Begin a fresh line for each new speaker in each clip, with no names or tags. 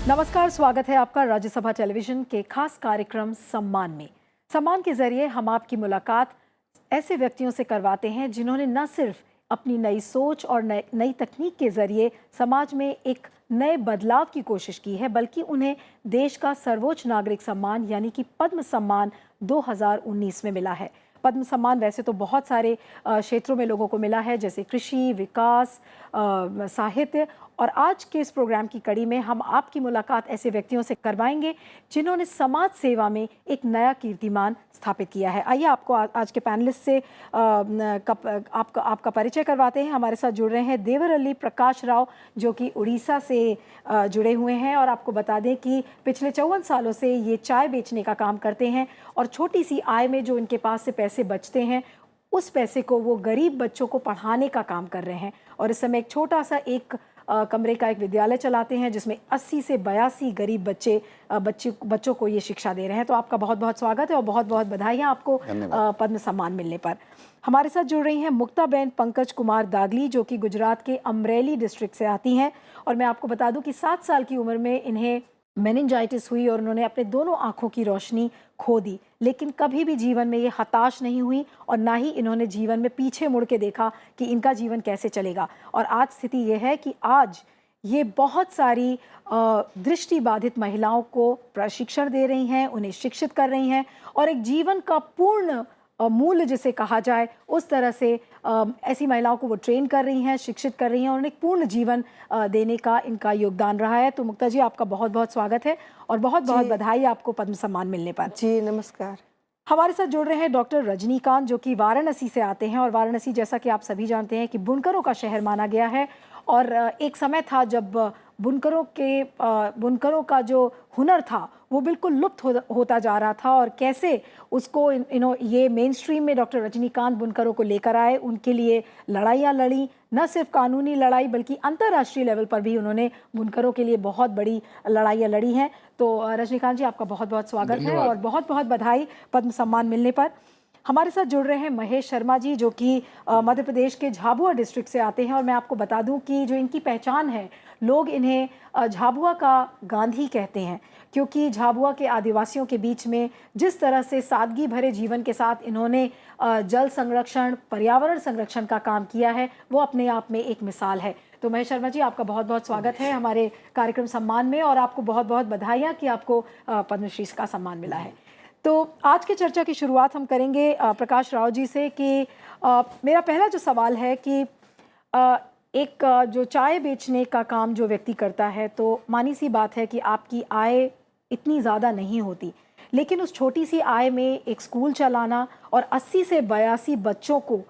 नमस्कार, स्वागत है आपका राज्यसभा टेलीविजन के खास कार्यक्रम सम्मान में। सम्मान के जरिए हम आपकी मुलाकात ऐसे व्यक्तियों से करवाते हैं जिन्होंने न सिर्फ अपनी नई सोच और नई तकनीक के जरिए समाज में एक नए बदलाव की कोशिश की है, बल्कि उन्हें देश का सर्वोच्च नागरिक सम्मान यानी कि पद्म सम्मान 2019 में मिला है। पद्म सम्मान वैसे तो बहुत सारे क्षेत्रों में लोगों को मिला है, जैसे कृषि, विकास, साहित्य। और आज के इस प्रोग्राम की कड़ी में हम आपकी मुलाकात ऐसे व्यक्तियों से करवाएंगे जिन्होंने समाज सेवा में एक नया कीर्तिमान स्थापित किया है। आइए आपको आज के पैनलिस्ट से आपका परिचय करवाते हैं। हमारे साथ जुड़ रहे हैं देवरअली प्रकाश राव, जो कि उड़ीसा से जुड़े हुए हैं, और आपको बता दें कि पिछले 54 सालों से ये चाय बेचने का काम करते हैं और छोटी सी आय में जो इनके पास से पैसे बचते हैं उस पैसे को वो गरीब बच्चों को पढ़ाने का काम कर रहे हैं। और इस समय एक छोटा सा कमरे का एक विद्यालय चलाते हैं जिसमें 80 से 82 गरीब बच्चों को ये शिक्षा दे रहे हैं। तो आपका बहुत बहुत स्वागत है और बहुत बहुत बधाइयाँ आपको पद्म सम्मान मिलने पर। हमारे साथ जुड़ रही हैं मुक्ताबेन पंकज कुमार दागली, जो कि गुजरात के अमरेली डिस्ट्रिक्ट से आती हैं। और मैं आपको बता दूं कि 7 साल की उम्र में इन्हें मेनिंजाइटिस हुई और उन्होंने अपने दोनों आंखों की रोशनी खो दी, लेकिन कभी भी जीवन में ये हताश नहीं हुई और ना ही इन्होंने जीवन में पीछे मुड़ के देखा कि इनका जीवन कैसे चलेगा। और आज स्थिति ये है कि आज ये बहुत सारी दृष्टि बाधित महिलाओं को प्रशिक्षण दे रही हैं, उन्हें शिक्षित कर रही हैं और एक जीवन का पूर्ण मूल्य जिसे कहा जाए उस तरह से ऐसी महिलाओं को वो ट्रेन कर रही हैं, शिक्षित कर रही हैं और उन्हें एक पूर्ण जीवन देने का इनका योगदान रहा है। तो मुक्ता जी, आपका बहुत बहुत स्वागत है और बहुत बहुत बधाई आपको पद्म सम्मान मिलने पर।
जी नमस्कार।
हमारे साथ जुड़ रहे हैं डॉक्टर रजनीकांत, जो कि वाराणसी से आते हैं। और वाराणसी, जैसा कि आप सभी जानते हैं, कि बुनकरों का शहर माना गया है। और एक समय था जब बुनकरों का जो हुनर था वो बिल्कुल लुप्त होता जा रहा था, और कैसे उसको ये मेन स्ट्रीम में डॉक्टर रजनीकांत बुनकरों को लेकर आए, उनके लिए लड़ाइयाँ लड़ी, न सिर्फ कानूनी लड़ाई बल्कि अंतर्राष्ट्रीय लेवल पर भी उन्होंने बुनकरों के लिए बहुत बड़ी लड़ाइयाँ लड़ी हैं। तो रजनीकांत जी, आपका बहुत बहुत स्वागत है और बहुत बहुत बधाई पद्म सम्मान मिलने पर। हमारे साथ जुड़ रहे हैं महेश शर्मा जी, जो कि मध्य प्रदेश के झाबुआ डिस्ट्रिक्ट से आते हैं। और मैं आपको बता दूं कि जो इनकी पहचान है, लोग इन्हें झाबुआ का गांधी कहते हैं, क्योंकि झाबुआ के आदिवासियों के बीच में जिस तरह से सादगी भरे जीवन के साथ इन्होंने जल संरक्षण, पर्यावरण संरक्षण का काम किया है, वो अपने आप में एक मिसाल है। तो महेश शर्मा जी, आपका बहुत बहुत स्वागत है हमारे कार्यक्रम सम्मान में और आपको बहुत बहुत बधाइयाँ कि आपको पद्मश्री का सम्मान मिला है। तो आज की चर्चा की शुरुआत हम करेंगे प्रकाश राव जी से कि मेरा पहला जो सवाल है कि जो चाय बेचने का काम जो व्यक्ति करता है, तो मानी सी बात है कि आपकी आय इतनी ज़्यादा नहीं होती, लेकिन उस छोटी सी आय में एक स्कूल चलाना और 80 से 82 बच्चों को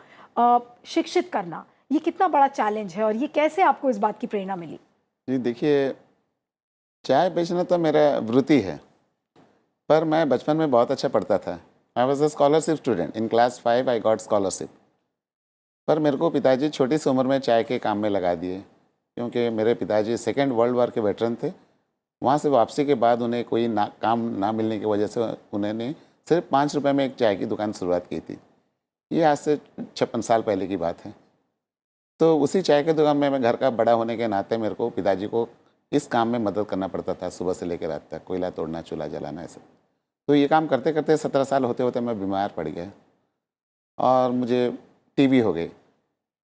शिक्षित करना, ये कितना बड़ा चैलेंज है और ये कैसे आपको इस बात की प्रेरणा मिली?
जी देखिए, चाय बेचना तो मेरा वृत्ति है, पर मैं बचपन में बहुत अच्छा पढ़ता था। I was a scholarship student. In class 5 I got scholarship. पर मेरे को पिताजी छोटी सी उम्र में चाय के काम में लगा दिए, क्योंकि मेरे पिताजी सेकेंड वर्ल्ड वॉर के वेटरन थे। वहाँ से वापसी के बाद उन्हें कोई काम ना मिलने की वजह से उन्होंने सिर्फ 5 रुपये में एक चाय की दुकान शुरुआत की थी। ये आज से 56 साल पहले की बात है। तो उसी चाय की दुकान में मैं घर का बड़ा होने के नाते मेरे को पिताजी को इस काम में मदद करना पड़ता था, सुबह से लेकर रात तक, कोयला तोड़ना, चूल्हा जलाना, ऐसा। तो ये काम करते करते 17 साल होते होते मैं बीमार पड़ गया और मुझे टीबी हो गई,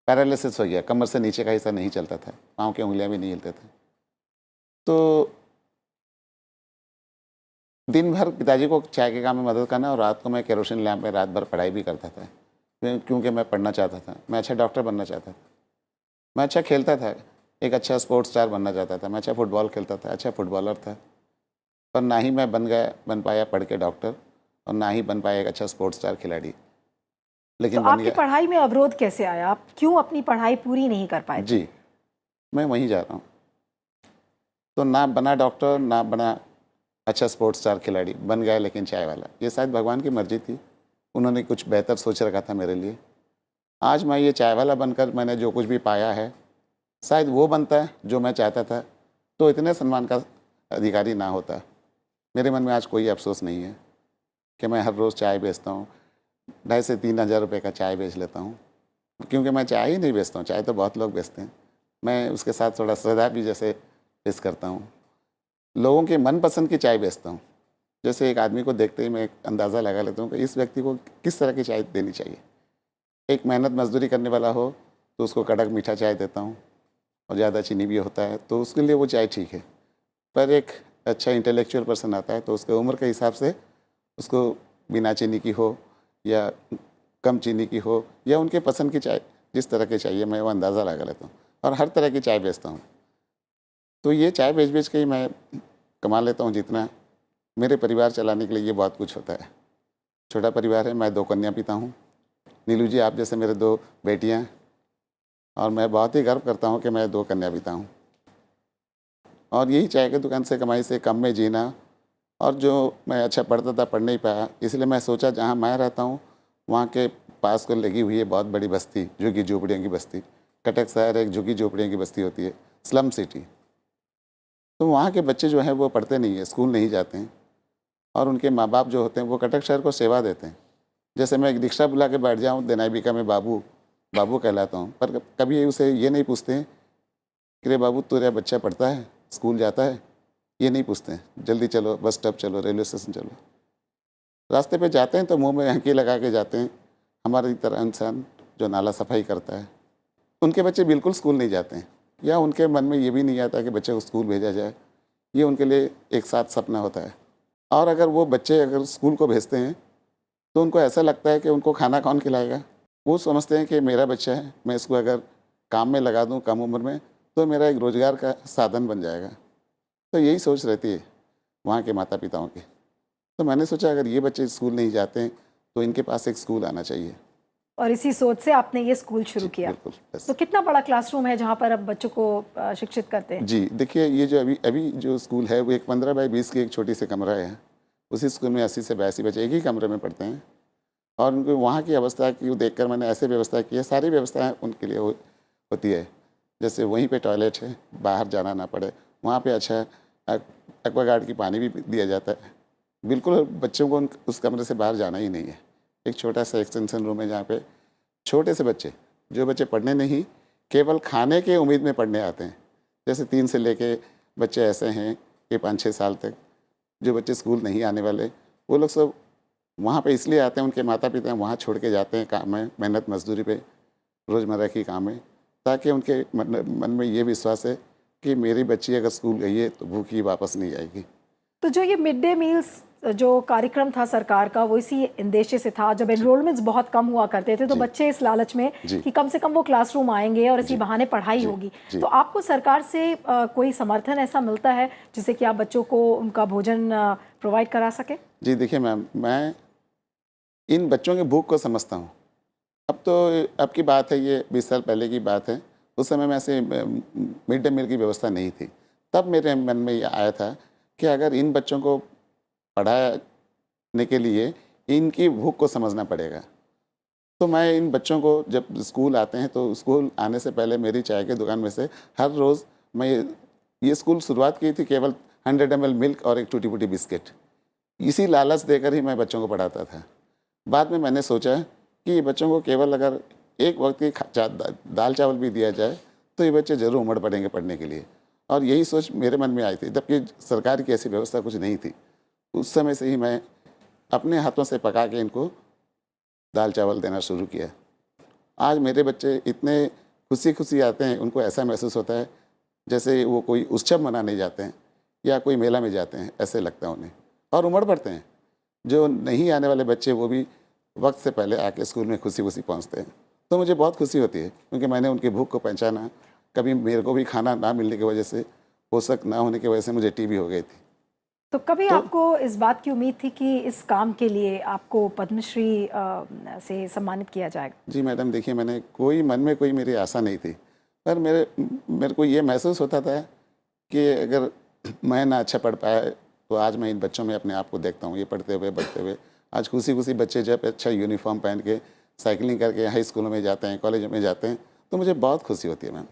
पैरालिसिस हो गया, कमर से नीचे का हिस्सा नहीं चलता था, पाँव की उंगलियां भी नहीं हिलते थे। तो दिन भर पिताजी को चाय के काम में मदद करना और रात को मैं केरोसिन लैंप में रात भर पढ़ाई भी करता था, क्योंकि मैं पढ़ना चाहता था। मैं अच्छा डॉक्टर बनना चाहता था, मैं अच्छा खेलता था, एक अच्छा स्पोर्ट्स स्टार बनना चाहता था, मैं अच्छा फुटबॉल खेलता था, अच्छा फुटबॉलर था। पर ना ही मैं बन पाया पढ़ के डॉक्टर, और ना ही बन पाया एक अच्छा स्पोर्ट्स स्टार खिलाड़ी। लेकिन
तो आपकी पढ़ाई में अवरोध कैसे आया? आप क्यों अपनी पढ़ाई पूरी नहीं कर पाए?
जी, मैं वहीं जा रहा हूँ। तो ना बना डॉक्टर, ना बना अच्छा स्पोर्ट्स स्टार खिलाड़ी, बन गया लेकिन चाय वाला। ये शायद भगवान की मर्जी थी, उन्होंने कुछ बेहतर सोच रखा था मेरे लिए। आज मैं ये चाय वाला बनकर मैंने जो कुछ भी पाया है, शायद वो बनता है जो मैं चाहता था, तो इतने सम्मान का अधिकारी ना होता। मेरे मन में आज कोई अफसोस नहीं है कि मैं हर रोज़ चाय बेचता हूँ, 2,500 से 3,000 रुपये का चाय बेच लेता हूँ, क्योंकि मैं चाय ही नहीं बेचता हूँ, चाय तो बहुत लोग बेचते हैं। मैं उसके साथ थोड़ा श्रद्धा भी जैसे पेश करता हूँ। लोगों के मनपसंद की चाय बेचता हूँ। जैसे एक आदमी को देखते ही मैं एक अंदाज़ा लगा लेता हूँ कि इस व्यक्ति को किस तरह की चाय देनी चाहिए। एक मेहनत मजदूरी करने वाला हो तो उसको कड़क मीठा चाय देता हूँ और ज़्यादा चीनी भी होता है तो उसके लिए वो चाय ठीक है। पर एक अच्छा इंटेलेक्चुअल पर्सन आता है तो उसके उम्र के हिसाब से उसको बिना चीनी की हो या कम चीनी की हो या उनके पसंद की चाय जिस तरह की चाहिए मैं वो अंदाज़ा लगा लेता हूँ और हर तरह की चाय बेचता हूँ। तो ये चाय बेच के ही मैं कमा लेता हूँ जितना। मेरे परिवार चलाने के लिए ये बहुत कुछ होता है। छोटा परिवार है, मैं 2 कन्या पिता हूँ। नीलू जी आप जैसे मेरे 2 बेटियाँ हैं और मैं बहुत ही गर्व करता हूँ कि मैं 2 कन्या पिता हूँ। और यही चाय की दुकान से कमाई से कम में जीना। और जो मैं अच्छा पढ़ता था पढ़ नहीं पाया, इसलिए मैं सोचा जहाँ मैं रहता हूँ वहाँ के पास को लगी हुई है बहुत बड़ी बस्ती, झुग्गी झोपड़ियों की बस्ती। कटक शहर एक झुग्गी झोपड़ियों की बस्ती होती है, स्लम सिटी। तो वहाँ के बच्चे जो हैं वो पढ़ते नहीं है, स्कूल नहीं जाते हैं और उनके माँ बाप जो होते हैं वो कटक शहर को सेवा देते हैं। जैसे मैं एक रिक्शा बुला के बैठ जाऊँ देनाईबिका में बाबू बाबू कहलाता हूँ, पर कभी उसे ये नहीं पूछते हैं कि रे बाबू तेरा बच्चा पढ़ता है, स्कूल जाता है, ये नहीं पूछते हैं। जल्दी चलो, बस स्टॉप चलो, रेलवे स्टेशन चलो। रास्ते पे जाते हैं तो मुंह में हंकी लगा के जाते हैं, हमारी तरह इंसान जो नाला सफाई करता है। उनके बच्चे बिल्कुल स्कूल नहीं जाते हैं या उनके मन में ये भी नहीं आता कि बच्चे को स्कूल भेजा जाए। ये उनके लिए एक साथ सपना होता है। और अगर वो बच्चे अगर स्कूल को भेजते हैं तो उनको ऐसा लगता है कि उनको खाना कौन खिलाएगा। वो समझते हैं कि मेरा बच्चा है, मैं इसको अगर काम में लगा दूँ कम उम्र में तो मेरा एक रोज़गार का साधन बन जाएगा। तो यही सोच रहती है वहाँ के माता पिताओं की। तो मैंने सोचा अगर ये बच्चे स्कूल नहीं जाते हैं तो इनके पास एक स्कूल आना चाहिए।
और इसी सोच से आपने ये स्कूल शुरू किया।
बिल्कुल, बस।
तो कितना बड़ा क्लासरूम है जहाँ पर अब बच्चों को शिक्षित करते हैं?
जी, देखिए ये जो अभी जो स्कूल है वो एक 15 बाई 20 की एक छोटी सी कमरा है। उसी स्कूल में 80 से 82 बच्चे एक ही कमरे में पढ़ते हैं और उनको वहाँ की अवस्था की देखकर मैंने ऐसे व्यवस्था की है, सारी व्यवस्थाएँ उनके लिए होती है। जैसे वहीं पे टॉयलेट है, बाहर जाना ना पड़े, वहाँ पे अच्छा एक्वागार्ड की पानी भी दिया जाता है। बिल्कुल बच्चों को उस कमरे से बाहर जाना ही नहीं है। एक छोटा सा एक्सटेंशन रूम है जहाँ पे छोटे से बच्चे, जो बच्चे पढ़ने नहीं केवल खाने के उम्मीद में पढ़ने आते हैं, जैसे 3 से लेके बच्चे ऐसे हैं कि 5-6 साल तक जो बच्चे स्कूल नहीं आने वाले, वो लोग सब वहाँ पे इसलिए आते हैं, उनके माता पिता वहाँ छोड़ के जाते हैं काम में, मेहनत मजदूरी पे, रोज़मर्रा की काम में, ताकि उनके मन में ये विश्वास है कि मेरी बच्ची अगर स्कूल गई है तो भूखी वापस नहीं आएगी।
तो जो ये मिड डे मील्स जो कार्यक्रम था सरकार का वो इसी उद्देश्य से था। जब एनरोलमेंट्स बहुत कम हुआ करते थे तो बच्चे इस लालच में कि कम से कम वो क्लासरूम आएंगे और इसी बहाने पढ़ाई होगी। तो आपको सरकार से कोई समर्थन ऐसा मिलता है जिससे कि आप बच्चों को उनका भोजन प्रोवाइड करा सके? जी
देखिए मैम, मैं इन बच्चों के भूख को समझता हूँ। अब की बात है, ये 20 साल पहले की बात है। उस समय में ऐसे मिड डे मील की व्यवस्था नहीं थी। तब मेरे मन में ये आया था कि अगर इन बच्चों को पढ़ाने के लिए इनकी भूख को समझना पड़ेगा। तो मैं इन बच्चों को जब स्कूल आते हैं तो स्कूल आने से पहले मेरी चाय की दुकान में से हर रोज़ मैं ये स्कूल शुरुआत की थी केवल 100 ml मिल्क और एक टूटी फूटी बिस्किट, इसी लालच देकर ही मैं बच्चों को पढ़ाता था। बाद में मैंने सोचा कि ये बच्चों को केवल अगर एक वक्त की दाल चावल भी दिया जाए तो ये बच्चे ज़रूर उमड़ पड़ेंगे पढ़ने के लिए। और यही सोच मेरे मन में आई थी, जबकि सरकार की ऐसी व्यवस्था कुछ नहीं थी। उस समय से ही मैं अपने हाथों से पका के इनको दाल चावल देना शुरू किया। आज मेरे बच्चे इतने खुशी खुशी आते हैं, उनको ऐसा महसूस होता है जैसे वो कोई उत्सव मनाने जाते हैं या कोई मेला में जाते हैं, ऐसे लगता है उन्हें, और उमड़ पड़ते हैं। जो नहीं आने वाले बच्चे वो भी वक्त से पहले आके स्कूल में खुशी खुशी पहुँचते हैं। तो मुझे बहुत खुशी होती है क्योंकि मैंने उनकी भूख को पहचाना। कभी मेरे को भी खाना ना मिलने की वजह से, पोषक ना होने की वजह से मुझे टीबी हो गई थी।
तो कभी आपको इस बात की उम्मीद थी कि इस काम के लिए आपको पद्मश्री से सम्मानित किया जाएगा?
जी मैडम, देखिए मैंने मन में कोई मेरी आशा नहीं थी, पर मेरे को ये महसूस होता था कि अगर मैं ना अच्छा पढ़ पाया तो आज मैं इन बच्चों में अपने आप को देखता हूँ, ये पढ़ते हुए बढ़ते हुए। आज खुशी खुशी बच्चे जब अच्छा यूनिफॉर्म पहन के साइकिलिंग करके हाई स्कूलों में जाते हैं, कॉलेजों में जाते हैं, तो मुझे बहुत खुशी होती है मैम।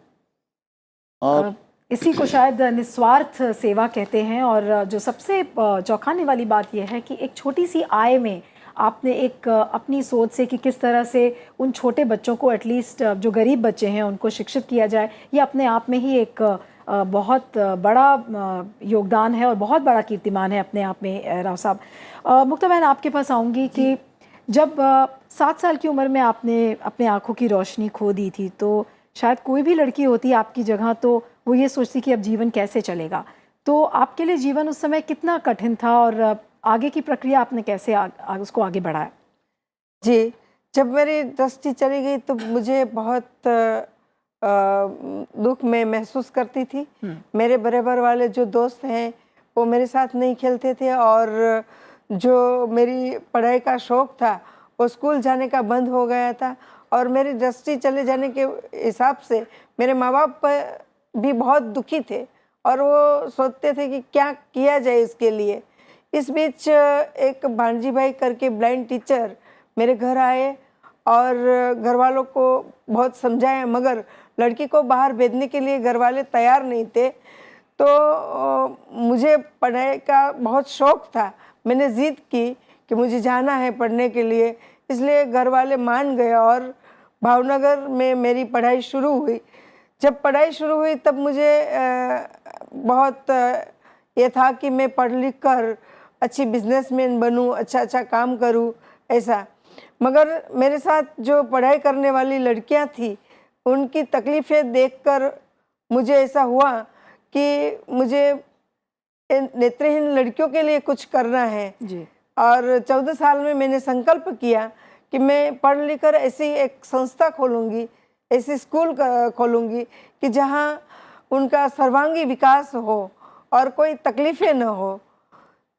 और इसी को शायद निस्वार्थ सेवा कहते हैं। और जो सबसे चौंकाने वाली बात यह है कि एक छोटी सी आय में आपने एक अपनी सोच से कि किस तरह से उन छोटे बच्चों को एटलीस्ट जो गरीब बच्चे हैं उनको शिक्षित किया जाए, ये अपने आप में ही एक बहुत बड़ा योगदान है और बहुत बड़ा कीर्तिमान है अपने आप में राव साहब। मुक्ता बहन, आपके पास आऊँगी कि जब 7 साल की उम्र में आपने अपने आँखों की रोशनी खो दी थी, तो शायद कोई भी लड़की होती आपकी जगह तो वो ये सोचती कि अब जीवन कैसे चलेगा। तो आपके लिए जीवन उस समय कितना कठिन था और आगे की प्रक्रिया आपने कैसे उसको आगे बढ़ाया?
जी, जब मेरी दृष्टि चली गई तो मुझे बहुत दुःख मैं महसूस करती थी। मेरे बराबर वाले जो दोस्त हैं वो मेरे साथ नहीं खेलते थे और जो मेरी पढ़ाई का शौक़ था वो स्कूल जाने का बंद हो गया था और मेरी दृष्टि चले जाने के हिसाब से मेरे माँ-बाप भी बहुत दुखी थे और वो सोचते थे कि क्या किया जाए इसके लिए। इस बीच एक भांजी भाई करके ब्लाइंड टीचर मेरे घर आए और घर वालों को बहुत समझाया, मगर लड़की को बाहर भेजने के लिए घर वाले तैयार नहीं थे। तो मुझे पढ़ाई का बहुत शौक़ था, मैंने ज़िद की कि मुझे जाना है पढ़ने के लिए, इसलिए घर वाले मान गए और भावनगर में मेरी पढ़ाई शुरू हुई। जब पढ़ाई शुरू हुई तब मुझे बहुत ये था कि मैं पढ़ लिख कर अच्छी बिजनेसमैन बनूं, अच्छा काम करूं, ऐसा। मगर मेरे साथ जो पढ़ाई करने वाली लड़कियां थी उनकी तकलीफ़ें देखकर मुझे ऐसा हुआ कि मुझे नेत्रहीन लड़कियों के लिए कुछ करना है
जी।
और 14 साल में मैंने संकल्प किया कि मैं पढ़ लिख कर ऐसी एक संस्था खोलूँगी, ऐसी स्कूल खोलूँगी कि जहाँ उनका सर्वांगी विकास हो और कोई तकलीफ़ें न हो।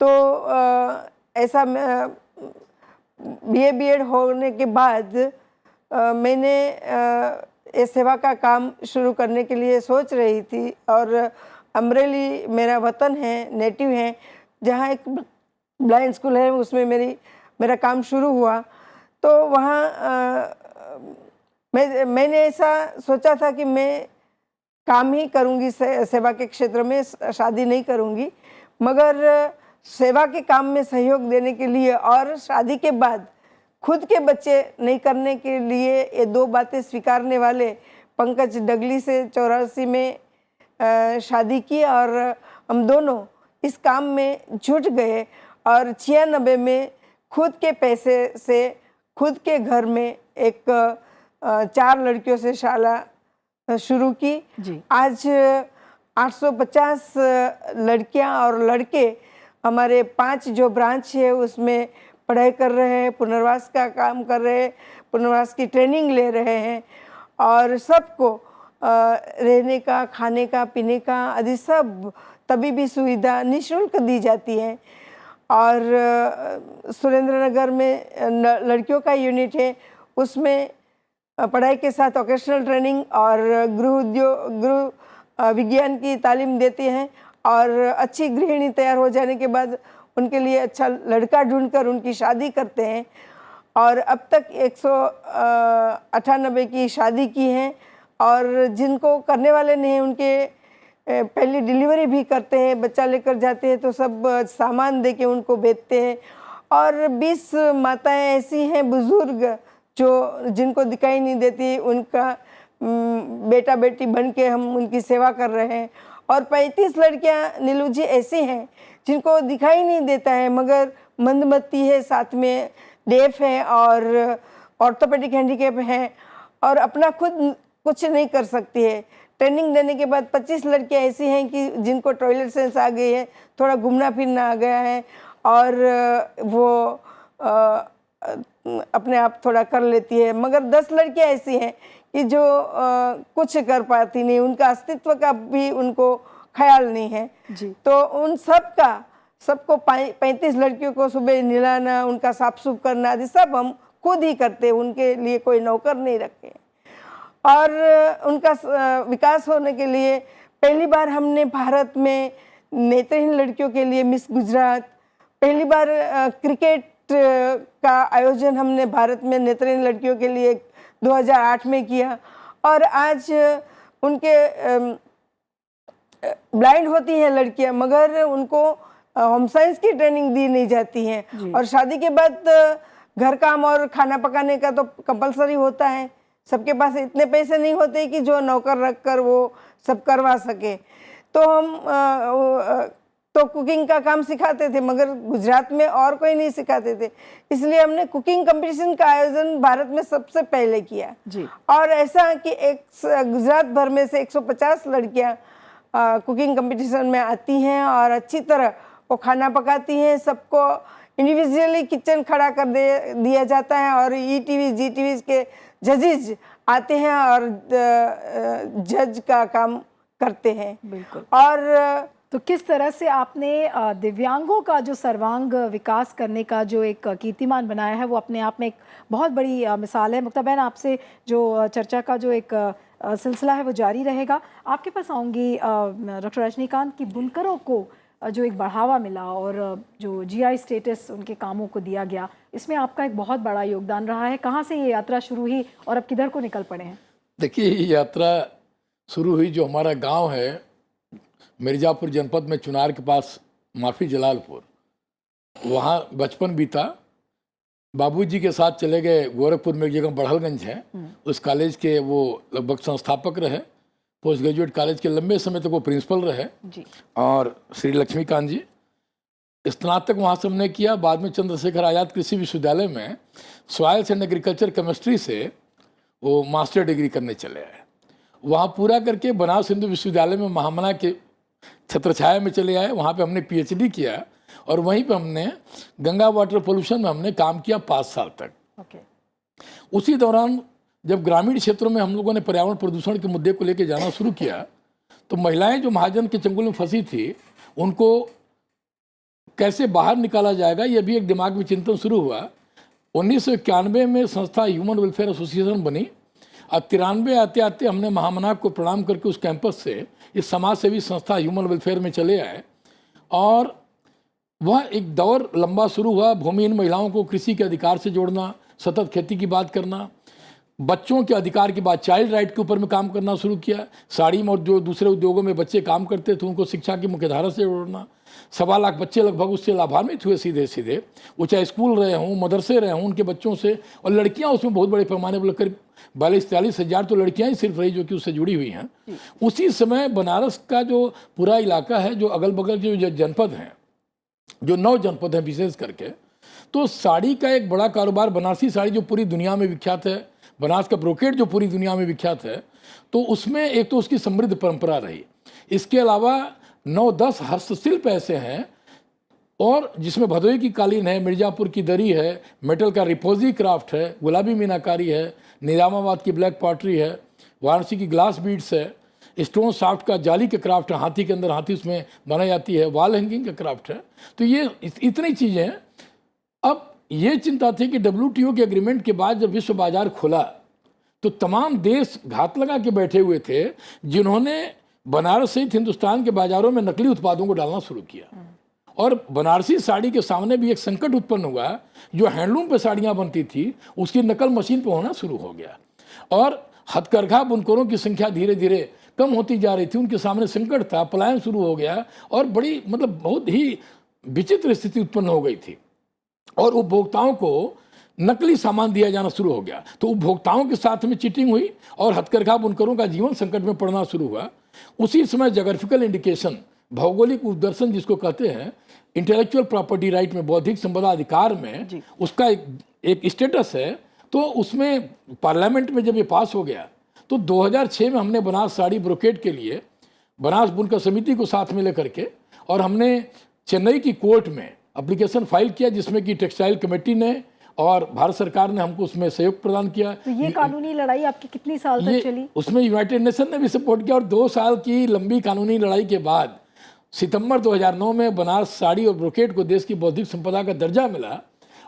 तो ऐसा BA B.Ed होने के बाद मैंने ये सेवा का काम शुरू करने के लिए सोच रही थी और अमरेली मेरा वतन है, नेटिव है, जहाँ एक ब्लाइंड स्कूल है, उसमें मेरा काम शुरू हुआ। तो वहाँ मैंने ऐसा सोचा था कि मैं काम ही करूँगी सेवा के क्षेत्र में, शादी नहीं करूँगी, मगर सेवा के काम में सहयोग देने के लिए और शादी के बाद खुद के बच्चे नहीं करने के लिए ये 2 बातें स्वीकारने वाले पंकज डगली से 84 में शादी की और हम दोनों इस काम में जुट गए और 96 में खुद के पैसे से खुद के घर में एक 4 लड़कियों से शाला शुरू की।
जी।
आज 850 लड़कियां और लड़के हमारे 5 जो ब्रांच है उसमें पढ़ाई कर रहे हैं, पुनर्वास का काम कर रहे हैं, पुनर्वास की ट्रेनिंग ले रहे हैं और सबको रहने का, खाने का, पीने का आदि सब तबीबी सुविधा निःशुल्क दी जाती है। और सुरेंद्रनगर में लड़कियों का यूनिट है, उसमें पढ़ाई के साथ वोकेशनल ट्रेनिंग और गृह विज्ञान की तालीम देते हैं और अच्छी गृहिणी तैयार हो जाने के बाद उनके लिए अच्छा लड़का ढूंढकर उनकी शादी करते हैं और अब तक 198 की शादी की है और जिनको करने वाले नहीं उनके पहली डिलीवरी भी करते हैं, बच्चा लेकर जाते हैं तो सब सामान दे के उनको भेजते हैं। और 20 माताएं ऐसी हैं बुज़ुर्ग जो जिनको दिखाई नहीं देती, उनका बेटा बेटी बन के हम उनकी सेवा कर रहे हैं। और 35 लड़कियां नीलू जी ऐसी हैं जिनको दिखाई नहीं देता है मगर मंदमती है, साथ में डेफ है और ऑर्थोपेडिक हैंडीकैप है और अपना खुद कुछ नहीं कर सकती है। ट्रेनिंग देने के बाद 25 लड़कियां ऐसी हैं कि जिनको टॉयलेट सेंस आ गई है, थोड़ा घूमना फिरना आ गया है और वो अपने आप थोड़ा कर लेती है, मगर 10 लड़कियां ऐसी हैं कि जो कुछ कर पाती नहीं, उनका अस्तित्व का भी उनको ख्याल नहीं है
जी।
तो उन सबको 35 लड़कियों को सुबह नहलाना, उनका साफ सुफ करना आदि सब हम खुद ही करते हैं, उनके लिए कोई नौकर नहीं रखे। और उनका विकास होने के लिए पहली बार हमने भारत में नेत्रहीन लड़कियों के लिए मिस गुजरात, पहली बार क्रिकेट का आयोजन हमने भारत में नेत्रहीन लड़कियों के लिए 2008 में किया और आज उनके ब्लाइंड होती हैं लड़कियां मगर उनको होम साइंस की ट्रेनिंग दी नहीं जाती है और शादी के बाद घर काम और खाना पकाने का तो कंपलसरी होता है। सबके पास इतने पैसे नहीं होते कि जो नौकर रख कर वो सब करवा सके। तो हम तो कुकिंग का काम सिखाते थे, मगर गुजरात में और कोई नहीं सिखाते थे, इसलिए हमने कुकिंग कंपटीशन का आयोजन भारत में सबसे पहले किया
जी।
और ऐसा कि एक गुजरात भर में से 150 लड़कियां कुकिंग कंपटीशन में आती हैं और अच्छी तरह वो खाना पकाती हैं। सबको इंडिविजुअली किचन खड़ा कर दिया जाता है और ईटीवी जीटीवी के जजेस आते हैं और जज का काम करते हैं।
बिल्कुल।
और
तो किस तरह से आपने दिव्यांगों का जो सर्वांग विकास करने का जो एक कीर्तिमान बनाया है, वो अपने आप में एक बहुत बड़ी मिसाल है। मुक्ता बहन, आपसे जो चर्चा का जो एक सिलसिला है वो जारी रहेगा। आपके पास आऊँगी डॉक्टर रजनीकांत की बुनकरों को जो एक बढ़ावा मिला और जो जीआई स्टेटस उनके कामों को दिया गया, इसमें आपका एक बहुत बड़ा योगदान रहा है। कहाँ से ये यात्रा शुरू हुई और अब किधर को निकल पड़े हैं?
देखिए, ये यात्रा शुरू हुई, जो हमारा गांव है मिर्ज़ापुर जनपद में चुनार के पास माफी जलालपुर, वहाँ बचपन बीता। बाबूजी के साथ चले गए गोरखपुर में, एक जगह बढ़लगंज है, उस कॉलेज के वो लगभग संस्थापक रहे। पोस्ट ग्रेजुएट कॉलेज के लंबे समय तक वो प्रिंसिपल रहे
जी।
और श्री लक्ष्मीकांत जी। स्नातक वहाँ से हमने किया। बाद में चंद्रशेखर आज़ाद कृषि विश्वविद्यालय में सॉइल्स एंड एग्रीकल्चर केमिस्ट्री से वो मास्टर डिग्री करने चले आए। वहाँ पूरा करके बनारस हिंदू विश्वविद्यालय में महामना के छत्रछाया में चले आए। वहाँ पे हमने पीएचडी किया और वहीं पे हमने गंगा वाटर पोल्यूशन में हमने काम किया 5 साल तक।
ओके।
उसी दौरान जब ग्रामीण क्षेत्रों में हम लोगों ने पर्यावरण प्रदूषण के मुद्दे को लेकर जाना शुरू किया, तो महिलाएं जो महाजन के चंगुल में फंसी थी, उनको कैसे बाहर निकाला जाएगा, ये भी एक दिमाग में चिंतन शुरू हुआ। 1991 में संस्था ह्यूमन वेलफेयर एसोसिएशन बनी और 93 आते आते हमने महामना को प्रणाम करके उस कैंपस से इस समाज सेवी संस्था ह्यूमन वेलफेयर में चले आए और वह एक दौर लंबा शुरू हुआ। भूमिहीन महिलाओं को कृषि के अधिकार से जोड़ना, सतत खेती की बात करना, बच्चों के अधिकार की बात, चाइल्ड राइट के ऊपर में काम करना शुरू किया। साड़ी में और जो दूसरे उद्योगों में बच्चे काम करते थे उनको शिक्षा की मुख्यधारा से जोड़ना। 1.25 लाख बच्चे लगभग उससे लाभान्वित हुए सीधे सीधे। वो चाहे स्कूल रहे हों, मदरसे रहे हों, उनके बच्चों से, और लड़कियां उसमें बहुत बड़े पैमाने पर करीब 42-43 हज़ार तो लड़कियां ही सिर्फ रही जो कि उससे जुड़ी हुई हैं। उसी समय बनारस का जो पूरा इलाका है, जो अगल बगल जो जनपद हैं, जो 9 जनपद हैं विशेष करके, तो साड़ी का एक बड़ा कारोबार, बनारसी साड़ी जो पूरी दुनिया में विख्यात है, बनारस का ब्रोकेट जो पूरी दुनिया में विख्यात है, तो उसमें एक तो उसकी समृद्ध परंपरा रही। इसके अलावा 9-10 हस्तशिल्प ऐसे हैं और जिसमें भदोही की कालीन है, मिर्ज़ापुर की दरी है, मेटल का रिपोजी क्राफ्ट है, गुलाबी मीनाकारी है, निजामाबाद की ब्लैक पॉटरी है, वाराणसी की ग्लास बीड्स है, स्टोन साफ्ट का जाली का क्राफ्ट है, हाथी के अंदर हाथी उसमें बनाई जाती है, वॉल हैंगिंग का क्राफ्ट है। तो ये इतनी चीज़ें हैं। अब ये चिंता थी कि WTO के एग्रीमेंट के बाद जब विश्व बाजार खुला तो तमाम देश घात लगा के बैठे हुए थे, जिन्होंने बनारस सहित हिंदुस्तान के बाजारों में नकली उत्पादों को डालना शुरू किया। और बनारसी साड़ी के सामने भी एक संकट उत्पन्न हुआ। जो हैंडलूम पे साड़ियाँ बनती थी उसकी नकल मशीन पे होना शुरू हो गया और हथकरघा बुनकरों की संख्या धीरे धीरे कम होती जा रही थी। उनके सामने संकट था, पलायन शुरू हो गया और बड़ी बहुत ही विचित्र स्थिति उत्पन्न हो गई थी और उपभोक्ताओं को नकली सामान दिया जाना शुरू हो गया। तो उपभोक्ताओं के साथ में चीटिंग हुई और हथकरघा बुनकरों का जीवन संकट में पड़ना शुरू हुआ। उसी समय जोग्राफिकल इंडिकेशन, भौगोलिक उपदर्शन जिसको कहते हैं, इंटेलेक्चुअल प्रॉपर्टी राइट में, बौद्धिक संपदा अधिकार में उसका एक स्टेटस है। तो उसमें पार्लियामेंट में जब ये पास हो गया तो 2006 में हमने बनारस साड़ी ब्रोकेट के लिए बनारस बुनकर समिति को साथ में लेकर के और हमने चेन्नई की कोर्ट में एप्लीकेशन फाइल किया, जिसमें कि टेक्सटाइल कमेटी ने और भारत सरकार ने हमको उसमें सहयोग प्रदान किया।
तो ये कानूनी लड़ाई आपकी कितनी साल तक चली?
उसमें यूनाइटेड नेशन ने भी सपोर्ट किया और 2 साल की लंबी कानूनी लड़ाई के बाद सितंबर 2009 में बनारस साड़ी और ब्रोकेट को देश की बौद्धिक संपदा का दर्जा मिला।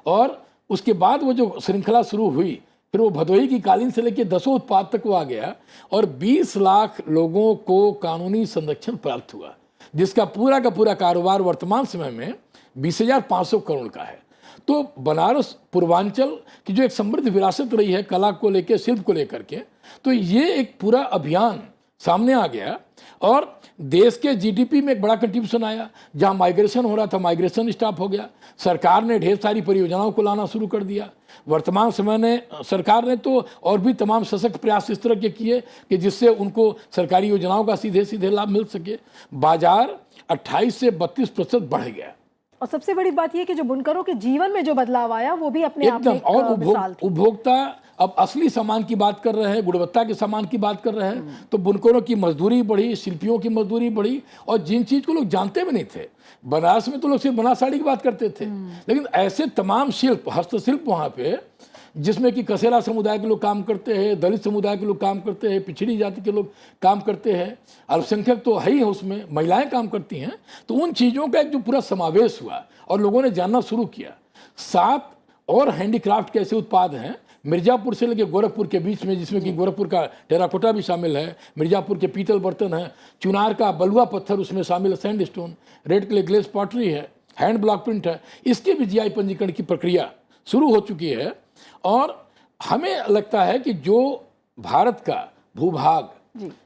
और उसके बाद वो जो श्रृंखला शुरू हुई, फिर वो भदोही की कालीन से लेकर 10 उत्पाद तक वो आ गया और 20 लाख लोगों को कानूनी संरक्षण प्राप्त हुआ, जिसका का पूरा कारोबार वर्तमान समय में 20,500 करोड़ का है। तो बनारस पूर्वांचल की जो एक समृद्ध विरासत रही है कला को लेकर, शिल्प को लेकर के, तो ये एक पूरा अभियान सामने आ गया और देश के जीडीपी में एक बड़ा कंट्रीब्यूशन आया। जहां माइग्रेशन हो रहा था, माइग्रेशन स्टॉप हो गया। सरकार ने ढेर सारी परियोजनाओं को लाना शुरू कर दिया। वर्तमान समय में सरकार ने तो और भी तमाम सशक्त प्रयास इस तरह के किए कि जिससे उनको सरकारी योजनाओं का सीधे सीधे लाभ मिल सके। बाजार 28 से 32% बढ़ गया।
और सबसे बड़ी बात यह कि जो बुनकरों के जीवन में जो बदलाव आया वो भी अपने आप में
एकदम। और
एक मिसाल थी।
उपभोक्ता अब असली सामान की बात कर रहे हैं, गुणवत्ता के सामान की बात कर रहे हैं। तो बुनकरों की मजदूरी बढ़ी, शिल्पियों की मजदूरी बढ़ी। और जिन चीज को लोग जानते भी नहीं थे, बनारस में तो लोग सिर्फ बनारस साड़ी की बात करते थे, लेकिन ऐसे तमाम शिल्प, हस्तशिल्प वहाँ पे, जिसमें कि कसेरा समुदाय के लोग काम करते हैं, दलित समुदाय के लोग काम करते हैं, पिछड़ी जाति के लोग काम करते हैं, अल्पसंख्यक तो है ही है, उसमें महिलाएं काम करती हैं। तो उन चीज़ों का एक जो पूरा समावेश हुआ और लोगों ने जानना शुरू किया। 7 और हैंडीक्राफ्ट के ऐसे उत्पाद हैं मिर्जापुर से लेकर गोरखपुर के बीच में, जिसमें कि गोरखपुर का टेराकोटा भी शामिल है, मिर्जापुर के पीतल बर्तन है, चुनार का बलुआ पत्थर उसमें शामिल है, sand stone, red clay glace pottery है, हैंड ब्लॉक प्रिंट है। इसके भी जीआई पंजीकरण की प्रक्रिया शुरू हो चुकी है। और हमें लगता है कि जो भारत का भूभाग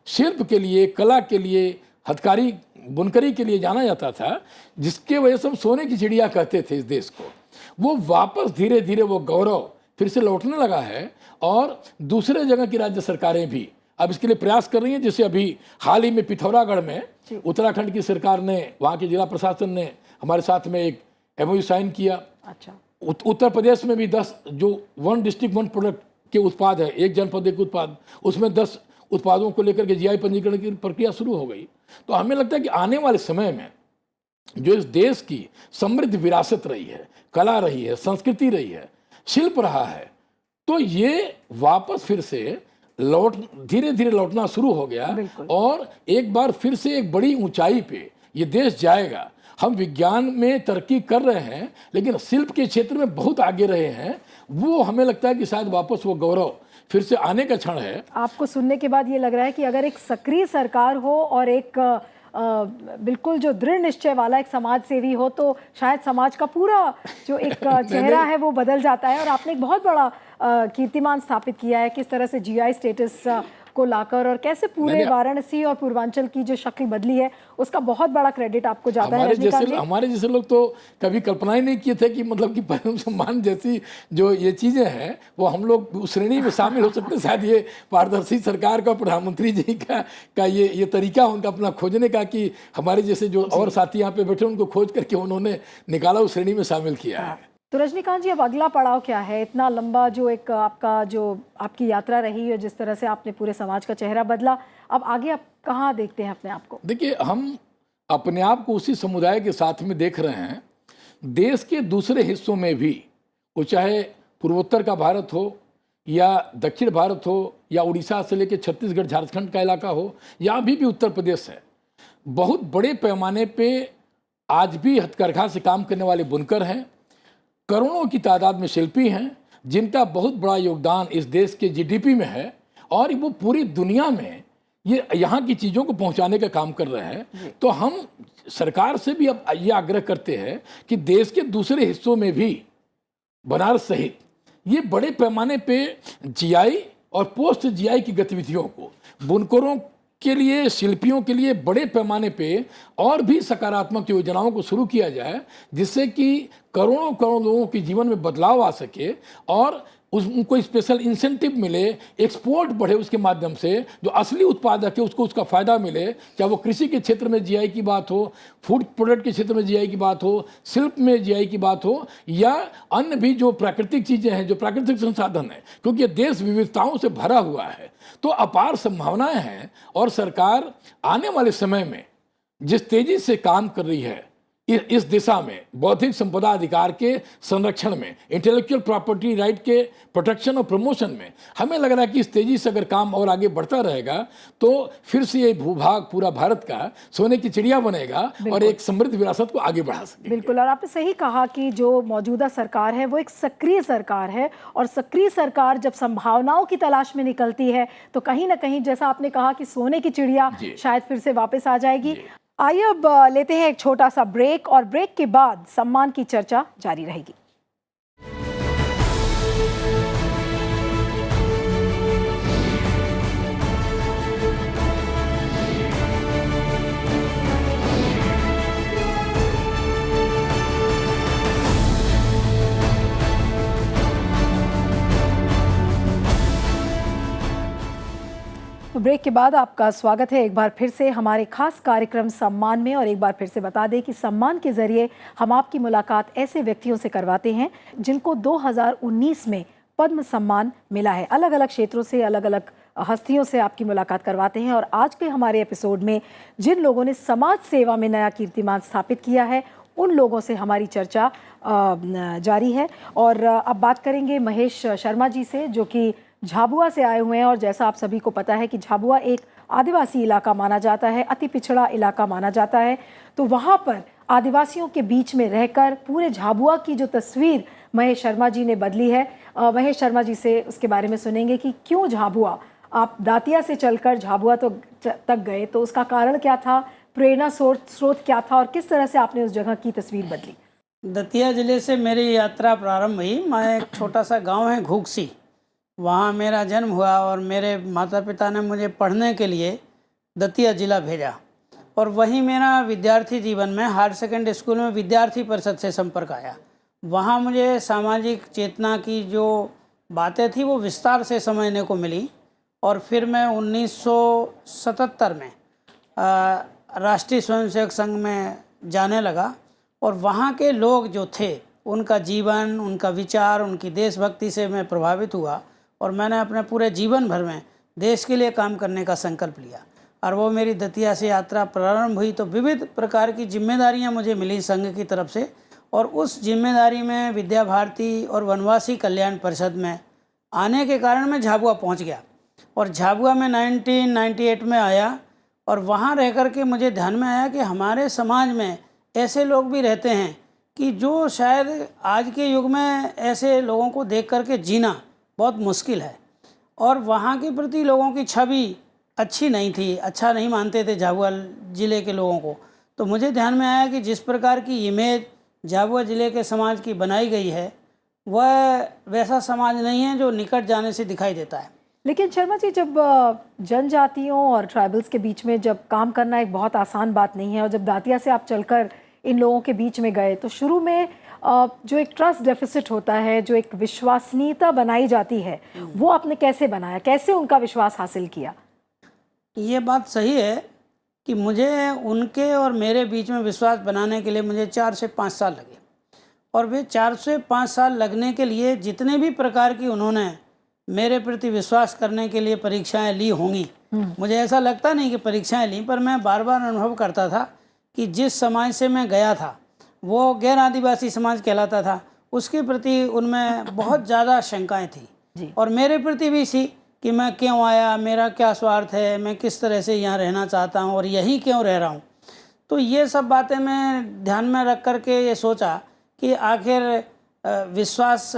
शिल्प के लिए, कला के लिए, हथकारी बुनकरी के लिए जाना जाता था, जिसके वजह से हम सोने की चिड़िया कहते थे इस देश को, वो वापस धीरे धीरे वो गौरव फिर से लौटने लगा है। और दूसरे जगह की राज्य सरकारें भी अब इसके लिए प्रयास कर रही हैं। जैसे अभी हाल ही में पिथौरागढ़ में उत्तराखंड की सरकार ने, वहाँ के जिला प्रशासन ने हमारे साथ में एक एमओयू साइन किया।
अच्छा।
उत्तर प्रदेश में भी 10 जो 1 डिस्ट्रिक्ट 1 प्रोडक्ट के उत्पाद है, एक जनपद एक उत्पाद, उसमें 10 उत्पादों को लेकर के जीआई पंजीकरण की प्रक्रिया शुरू हो गई। तो हमें लगता है कि आने वाले समय में जो इस देश की समृद्ध विरासत रही है, कला रही है, संस्कृति रही है, शिल्प रहा है, तो ये वापस फिर से धीरे धीरे लौटना शुरू हो गया। और एक बार फिर से एक बड़ी ऊंचाई पे ये देश जाएगा। हम विज्ञान में तरक्की कर रहे हैं, लेकिन शिल्प के क्षेत्र में बहुत आगे रहे हैं। वो हमें लगता है कि शायद वापस वो गौरव फिर से आने का क्षण है।
आपको सुनने के बाद ये लग रहा है कि अगर एक सक्रिय सरकार हो और एक बिल्कुल जो दृढ़ निश्चय वाला एक समाज सेवी हो, तो शायद समाज का पूरा जो एक चेहरा है वो बदल जाता है। और आपने एक बहुत बड़ा कीर्तिमान स्थापित किया है, किस तरह से जीआई स्टेटस को लाकर और कैसे पूरे वाराणसी और पूर्वांचल की जो शक्ल बदली है, उसका बहुत बड़ा क्रेडिट आपको जाता है।
हमारे जैसे लोग तो कभी कल्पना ही नहीं किए थे कि मतलब कि पद्म सम्मान जैसी जो ये चीज़ें हैं वो हम लोग उस श्रेणी में शामिल हो सकते हैं। शायद ये पारदर्शी सरकार का, प्रधानमंत्री जी का ये तरीका उनका अपना खोजने का, कि हमारे जैसे जो और साथी यहाँ पे बैठे उनको खोज करके उन्होंने निकाला, उस श्रेणी में शामिल किया है।
तो रजनीकांत जी, अब अगला पड़ाव क्या है? इतना लंबा जो एक आपकी यात्रा रही है, जिस तरह से आपने पूरे समाज का चेहरा बदला, अब आगे आप कहाँ देखते हैं अपने आप को?
देखिए, हम अपने आप को उसी समुदाय के साथ में देख रहे हैं। देश के दूसरे हिस्सों में भी, वो चाहे पूर्वोत्तर का भारत हो या दक्षिण भारत हो या उड़ीसा से लेकर छत्तीसगढ़ झारखंड का इलाका हो या अभी भी उत्तर प्रदेश है, बहुत बड़े पैमाने पे आज भी हथकरघा से काम करने वाले बुनकर हैं। करोड़ों की तादाद में शिल्पी हैं, जिनका बहुत बड़ा योगदान इस देश के जीडीपी में है। और वो पूरी दुनिया में ये यहाँ की चीज़ों को पहुँचाने का काम कर रहे हैं। तो हम सरकार से भी अब ये आग्रह करते हैं कि देश के दूसरे हिस्सों में भी, बनारस सहित, ये बड़े पैमाने पे जीआई और पोस्ट जीआई की गतिविधियों को बुनकरों के लिए, शिल्पियों के लिए बड़े पैमाने पे और भी सकारात्मक योजनाओं को शुरू किया जाए, जिससे कि करोड़ों लोगों के जीवन में बदलाव आ सके और उनको स्पेशल इंसेंटिव मिले, एक्सपोर्ट बढ़े, उसके माध्यम से जो असली उत्पादक है उसको उसका फ़ायदा मिले। चाहे वो कृषि के क्षेत्र में जीआई की बात हो, फूड प्रोडक्ट के क्षेत्र में जीआई की बात हो, शिल्प में जीआई की बात हो, या अन्य भी जो प्राकृतिक चीज़ें हैं, जो प्राकृतिक संसाधन है, क्योंकि ये देश विविधताओं से भरा हुआ है। तो अपार संभावनाएं हैं। और सरकार आने वाले समय में जिस तेज़ी से काम कर रही है इस दिशा में, बौद्धिक संपदा अधिकार के संरक्षण में, इंटेलेक्चुअल प्रॉपर्टी राइट के प्रोटेक्शन और प्रमोशन में, हमें लग रहा है कि इस तेजी से अगर काम और आगे बढ़ता रहेगा तो फिर से ये भूभाग पूरा भारत का सोने की चिड़िया बनेगा और एक समृद्ध विरासत को आगे बढ़ा सकेगा।
बिल्कुल। और आपने सही कहा कि जो मौजूदा सरकार है वो एक सक्रिय सरकार है, और सक्रिय सरकार जब संभावनाओं की तलाश में निकलती है तो कहीं ना कहीं, जैसा आपने कहा, कि सोने की चिड़िया शायद फिर से वापस आ जाएगी। आइए अब लेते हैं एक छोटा सा ब्रेक, और ब्रेक के बाद सम्मान की चर्चा जारी रहेगी। ब्रेक के बाद आपका स्वागत है एक बार फिर से हमारे खास कार्यक्रम सम्मान में। और एक बार फिर से बता दें कि सम्मान के जरिए हम आपकी मुलाकात ऐसे व्यक्तियों से करवाते हैं जिनको 2019 में पद्म सम्मान मिला है। अलग अलग क्षेत्रों से अलग अलग हस्तियों से आपकी मुलाकात करवाते हैं। और आज के हमारे एपिसोड में जिन लोगों ने समाज सेवा में नया कीर्तिमान स्थापित किया है उन लोगों से हमारी चर्चा जारी है। और अब बात करेंगे महेश शर्मा जी से, जो कि झाबुआ से आए हुए हैं। और जैसा आप सभी को पता है कि झाबुआ एक आदिवासी इलाका माना जाता है, अति पिछड़ा इलाका माना जाता है। तो वहाँ पर आदिवासियों के बीच में रहकर पूरे झाबुआ की जो तस्वीर महेश शर्मा जी ने बदली है, महेश शर्मा जी से उसके बारे में सुनेंगे कि क्यों झाबुआ, आप दातिया से चलकर झाबुआ तो तक गए, तो उसका कारण क्या था, प्रेरणा स्रोत क्या था और किस तरह से आपने उस जगह की तस्वीर बदली।
दतिया ज़िले से मेरी यात्रा प्रारंभ हुई। मैं एक छोटा सा गांव है घुघसी, वहाँ मेरा जन्म हुआ और मेरे माता पिता ने मुझे पढ़ने के लिए दतिया ज़िला भेजा। और वहीं मेरा विद्यार्थी जीवन में हायर सेकेंडरी स्कूल में विद्यार्थी परिषद से संपर्क आया। वहाँ मुझे सामाजिक चेतना की जो बातें थी वो विस्तार से समझने को मिली। और फिर मैं 1977 में राष्ट्रीय स्वयंसेवक संघ में जाने लगा। और वहाँ के लोग जो थे, उनका जीवन, उनका विचार, उनकी देशभक्ति से मैं प्रभावित हुआ और मैंने अपने पूरे जीवन भर में देश के लिए काम करने का संकल्प लिया। और वो मेरी दतिया से यात्रा प्रारंभ हुई तो विविध प्रकार की जिम्मेदारियां मुझे मिली संघ की तरफ से। और उस जिम्मेदारी में विद्या भारती और वनवासी कल्याण परिषद में आने के कारण मैं झाबुआ पहुंच गया। और झाबुआ में 1998 में आया और वहाँ रह कर के मुझे ध्यान में आया कि हमारे समाज में ऐसे लोग भी रहते हैं कि जो शायद आज के युग में ऐसे लोगों को देख कर के जीना बहुत मुश्किल है। और वहाँ के प्रति लोगों की छवि अच्छी नहीं थी, अच्छा नहीं मानते थे झाबुआ ज़िले के लोगों को। तो मुझे ध्यान में आया कि जिस प्रकार की इमेज झाबुआ ज़िले के समाज की बनाई गई है वह वैसा समाज नहीं है जो निकट जाने से दिखाई देता है।
लेकिन शर्मा जी, जब जनजातियों और ट्राइबल्स के बीच में जब काम करना एक बहुत आसान बात नहीं है, और जब दातिया से आप चलकर इन लोगों के बीच में गए तो शुरू में जो एक ट्रस्ट डेफिसिट होता है, जो एक विश्वसनीयता बनाई जाती है, वो आपने कैसे बनाया, कैसे उनका विश्वास हासिल किया?
ये बात सही है कि मुझे उनके और मेरे बीच में विश्वास बनाने के लिए मुझे 4 से 5 साल लगे। और वे 4 से 5 साल लगने के लिए जितने भी प्रकार की उन्होंने मेरे प्रति विश्वास करने के लिए परीक्षाएं ली होंगी, मुझे ऐसा लगता नहीं कि परीक्षाएं ली, पर मैं बार बार अनुभव करता था कि जिस समाज से मैं गया था वो गैर आदिवासी समाज कहलाता था, उसके प्रति उनमें बहुत ज़्यादा शंकाएं थी। और मेरे प्रति भी थी कि मैं क्यों आया, मेरा क्या स्वार्थ है, मैं किस तरह से यहाँ रहना चाहता हूँ और यहीं क्यों रह रहा हूँ। तो ये सब बातें मैं ध्यान में रख कर के ये सोचा कि आखिर विश्वास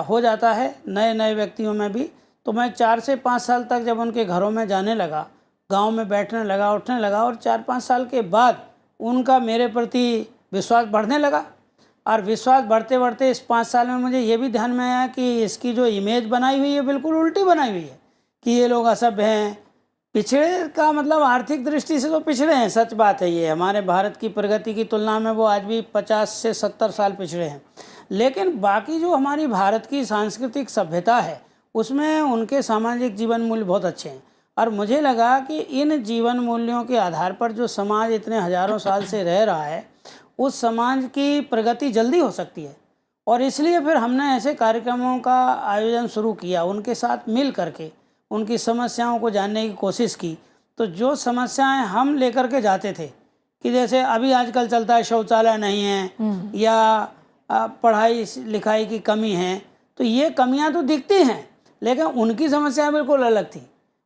हो जाता है नए नए व्यक्तियों में भी। तो मैं 4 से 5 साल तक जब उनके घरों में जाने लगा, गांव में बैठने लगा, उठने लगा, और 4-5 साल के बाद उनका मेरे प्रति विश्वास बढ़ने लगा। और विश्वास बढ़ते बढ़ते इस 5 साल में मुझे ये भी ध्यान में आया कि इसकी जो इमेज बनाई हुई है बिल्कुल उल्टी बनाई हुई है कि ये लोग असभ्य हैं, पिछड़े का मतलब आर्थिक दृष्टि से तो पिछड़े हैं, सच बात है। ये हमारे भारत की प्रगति की तुलना में वो आज भी 50 से 70 साल पिछड़े हैं। लेकिन बाकी जो हमारी भारत की सांस्कृतिक सभ्यता है उसमें उनके सामाजिक जीवन मूल्य बहुत अच्छे हैं। और मुझे लगा कि इन जीवन मूल्यों के आधार पर जो समाज इतने हजारों साल से रह रहा है उस समाज की प्रगति जल्दी हो सकती है। और इसलिए फिर हमने ऐसे कार्यक्रमों का आयोजन शुरू किया, उनके साथ मिल करके उनकी समस्याओं को जानने की कोशिश की। तो जो समस्याएं हम लेकर के जाते थे कि जैसे अभी आजकल चलता है शौचालय नहीं है या पढ़ाई लिखाई की कमी है, तो ये कमियां तो दिखती हैं लेकिन उनकी समस्याएं बिल्कुल अलग थी।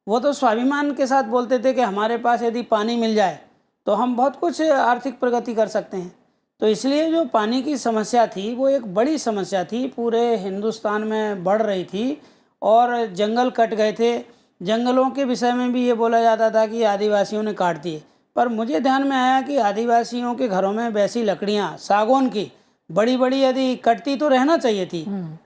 वो तो स्वाभिमान के साथ बोलते थे कि हमारे पास यदि पानी मिल जाए तो हम बहुत कुछ आर्थिक प्रगति कर सकते हैं। तो इसलिए जो पानी की समस्या थी वो एक बड़ी समस्या थी, पूरे हिंदुस्तान में बढ़ रही थी। और जंगल कट गए थे, जंगलों के विषय में भी ये बोला जाता था कि आदिवासियों ने काट दिए। पर मुझे ध्यान में आया कि आदिवासियों के घरों में वैसी लकड़ियाँ सागौन की बड़ी बड़ी यदि कटती तो रहना चाहिए थी।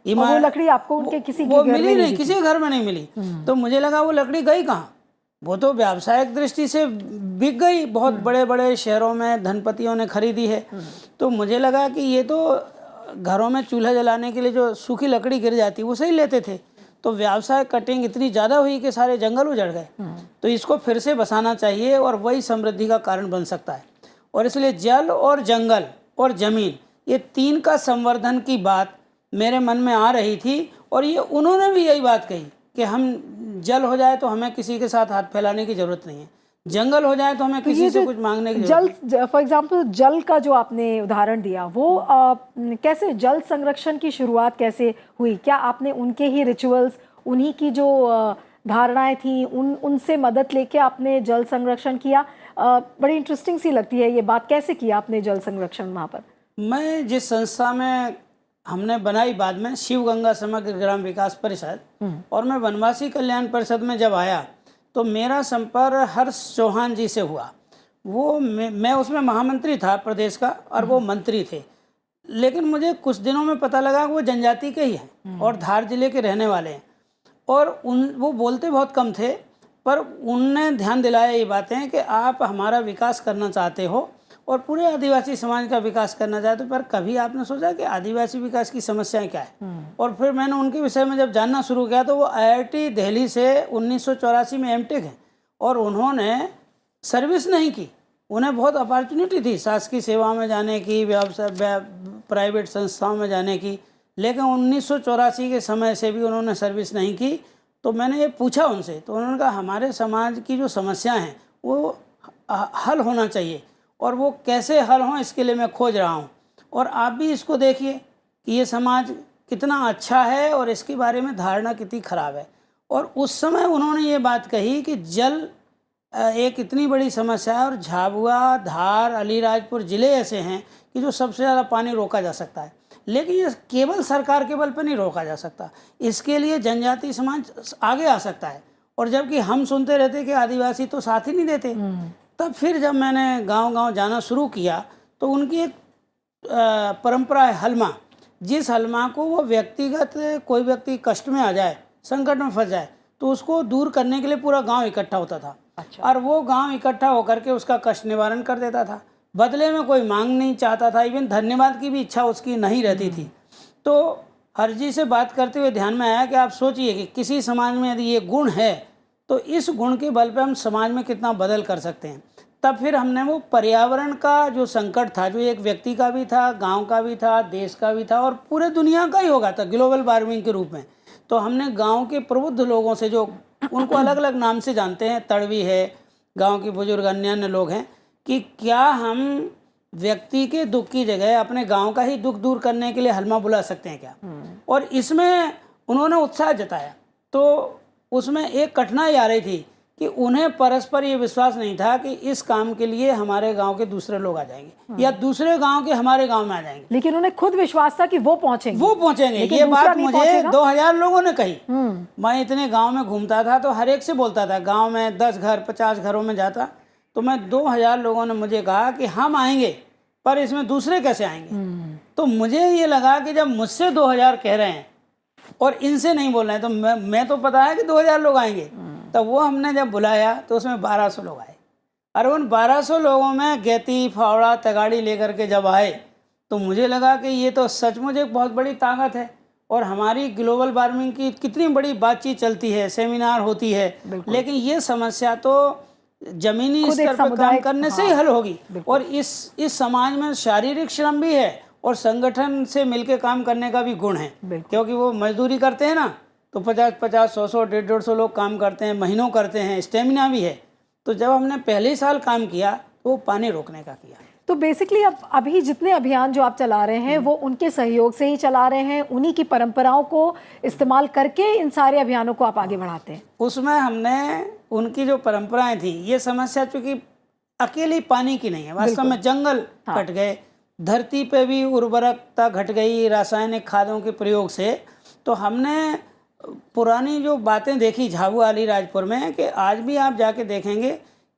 वो लकड़ी आपको उनके किसी
वो मिली नहीं, किसी घर में नहीं मिली। तो मुझे लगा वो लकड़ी गई कहाँ, वो तो व्यावसायिक दृष्टि से बिक गई, बहुत बड़े बड़े शहरों में धनपतियों ने खरीदी है। तो मुझे लगा कि ये तो घरों में चूल्हा जलाने के लिए जो सूखी लकड़ी गिर जाती वो सही लेते थे। तो व्यावसाय कटिंग इतनी ज़्यादा हुई कि सारे जंगल उजड़ गए। तो इसको फिर से बसाना चाहिए और वही समृद्धि का कारण बन सकता है। और इसलिए जल और जंगल और ज़मीन, ये तीन का संवर्धन की बात मेरे मन में आ रही थी। और ये उन्होंने भी यही बात कही कि हम जल हो जाए तो हमें किसी के साथ हाथ फैलाने की ज़रूरत नहीं है, जंगल हो जाए तो हमें किसी से कुछ मांगने की
जल, फॉर एग्जांपल जल का जो आपने उदाहरण दिया, वो कैसे जल संरक्षण की शुरुआत कैसे हुई? क्या आपने उनके ही रिचुअल्स, उन्हीं की जो धारणाएं थी, उनसे मदद लेके आपने जल संरक्षण किया? बड़ी इंटरेस्टिंग सी लगती है ये बात, कैसे किया आपने जल संरक्षण वहाँ पर?
मैं जिस संस्था में हमने बनाई बाद में, शिव गंगा समग्र ग्राम विकास परिषद, और मैं वनवासी कल्याण परिषद में जब आया तो मेरा संपर्क हर्ष चौहान जी से हुआ। वो मैं उसमें महामंत्री था प्रदेश का और वो मंत्री थे। लेकिन मुझे कुछ दिनों में पता लगा कि वो जनजाति के ही हैं और धार जिले के रहने वाले हैं। और वो बोलते बहुत कम थे, पर उनने ध्यान दिलाया ये बातें कि आप हमारा विकास करना चाहते हो और पूरे आदिवासी समाज का विकास करना चाहते हो, पर कभी आपने सोचा कि आदिवासी विकास की समस्याएं क्या है? और फिर मैंने उनके विषय में जब जानना शुरू किया तो वो IIT दिल्ली से 1984 में M.Tech हैं और उन्होंने सर्विस नहीं की। उन्हें बहुत अपॉर्चुनिटी थी शासकीय सेवा में जाने की, व्यवसाय प्राइवेट संस्थाओं में जाने की, लेकिन 1984 के समय से भी उन्होंने सर्विस नहीं की। तो मैंने ये पूछा उनसे, तो उन्होंने कहा हमारे समाज की जो समस्याएं हैं वो हल होना चाहिए और वो कैसे हल हों इसके लिए मैं खोज रहा हूँ। और आप भी इसको देखिए कि ये समाज कितना अच्छा है और इसके बारे में धारणा कितनी खराब है। और उस समय उन्होंने ये बात कही कि जल एक इतनी बड़ी समस्या है और झाबुआ, धार, अलीराजपुर ज़िले ऐसे हैं कि जो सबसे ज़्यादा पानी रोका जा सकता है। लेकिन ये केवल सरकार के बल पर नहीं रोका जा सकता, इसके लिए जनजातीय समाज आगे आ सकता है। और जबकि हम सुनते रहते कि आदिवासी तो साथ ही नहीं देते। तब फिर जब मैंने गांव-गांव जाना शुरू किया तो उनकी एक परंपरा है हलमा। जिस हलमा को वो व्यक्तिगत, कोई व्यक्ति कष्ट में आ जाए, संकट में फंस जाए, तो उसको दूर करने के लिए पूरा गांव इकट्ठा होता था।
अच्छा।
और वो गांव इकट्ठा होकर के उसका कष्ट निवारण कर देता था। बदले में कोई मांग नहीं चाहता था, इवन धन्यवाद की भी इच्छा उसकी नहीं रहती थी। तो हर जी से बात करते हुए ध्यान में आया कि आप सोचिए कि किसी समाज में यदि ये गुण है तो इस गुण के बल पे हम समाज में कितना बदल कर सकते हैं। तब फिर हमने वो पर्यावरण का जो संकट था, जो एक व्यक्ति का भी था, गांव का भी था, देश का भी था और पूरे दुनिया का ही होगा था ग्लोबल वार्मिंग के रूप में, तो हमने गांव के प्रबुद्ध लोगों से, जो उनको अलग अलग नाम से जानते हैं, तड़वी है, गांव के बुजुर्ग, अन्य लोग हैं, कि क्या हम व्यक्ति के दुख की जगह अपने गांव का ही दुख दूर करने के लिए हलमा बुला सकते हैं क्या? और इसमें उन्होंने उत्साह जताया। तो उसमें एक कठिनाई आ रही थी कि उन्हें परस्पर ये विश्वास नहीं था कि इस काम के लिए हमारे गांव के दूसरे लोग आ जाएंगे या दूसरे गांव के हमारे गांव में आ जाएंगे।
लेकिन उन्हें खुद विश्वास था कि वो पहुंचेंगे।
ये बात मुझे 2000 लोगों ने कही। मैं इतने गांव में घूमता था तो हर एक से बोलता था, गांव में 10 घर 50 घरों में जाता, तो मैं 2000 लोगों ने मुझे कहा कि हम आएंगे, पर इसमें दूसरे कैसे आएंगे? तो मुझे ये लगा कि जब मुझसे 2000 कह रहे हैं और इनसे नहीं बोल रहे हैं, तो मैं तो पता है कि 2000 लोग आएंगे। तब वो हमने जब बुलाया तो उसमें 1200 लोग आए। और उन 1200 लोगों में गेती, फावड़ा, तगाड़ी लेकर के जब आए तो मुझे लगा कि ये तो सचमुच एक बहुत बड़ी ताकत है। और हमारी ग्लोबल वार्मिंग की कितनी बड़ी बातचीत चलती है, सेमिनार होती है, लेकिन ये समस्या तो जमीनी स्तर पर काम करने से ही हल होगी। और इस समाज में शारीरिक श्रम भी है और संगठन से मिलकर काम करने का भी गुण है, क्योंकि वो मजदूरी करते हैं ना, तो 50-50, 100-100, 150-150 लोग काम करते हैं, महीनों करते हैं, स्टेमिना भी है। तो जब हमने पहले साल काम किया तो वो पानी रोकने का किया।
तो बेसिकली अब अभी जितने अभियान जो आप चला रहे हैं वो उनके सहयोग से ही चला रहे हैं, उन्हीं की परंपराओं को इस्तेमाल करके इन सारे अभियानों को आप आगे बढ़ाते हैं? उसमें
हमने उनकी जो परंपराएं थी, ये समस्या चूँकि अकेली पानी की नहीं है, वास्तव में जंगल कट गए, धरती पे भी उर्वरकता घट गई रासायनिक खादों के प्रयोग से। तो हमने पुरानी जो बातें देखी झाबुआ, अलीराजपुर में, कि आज भी आप जाके देखेंगे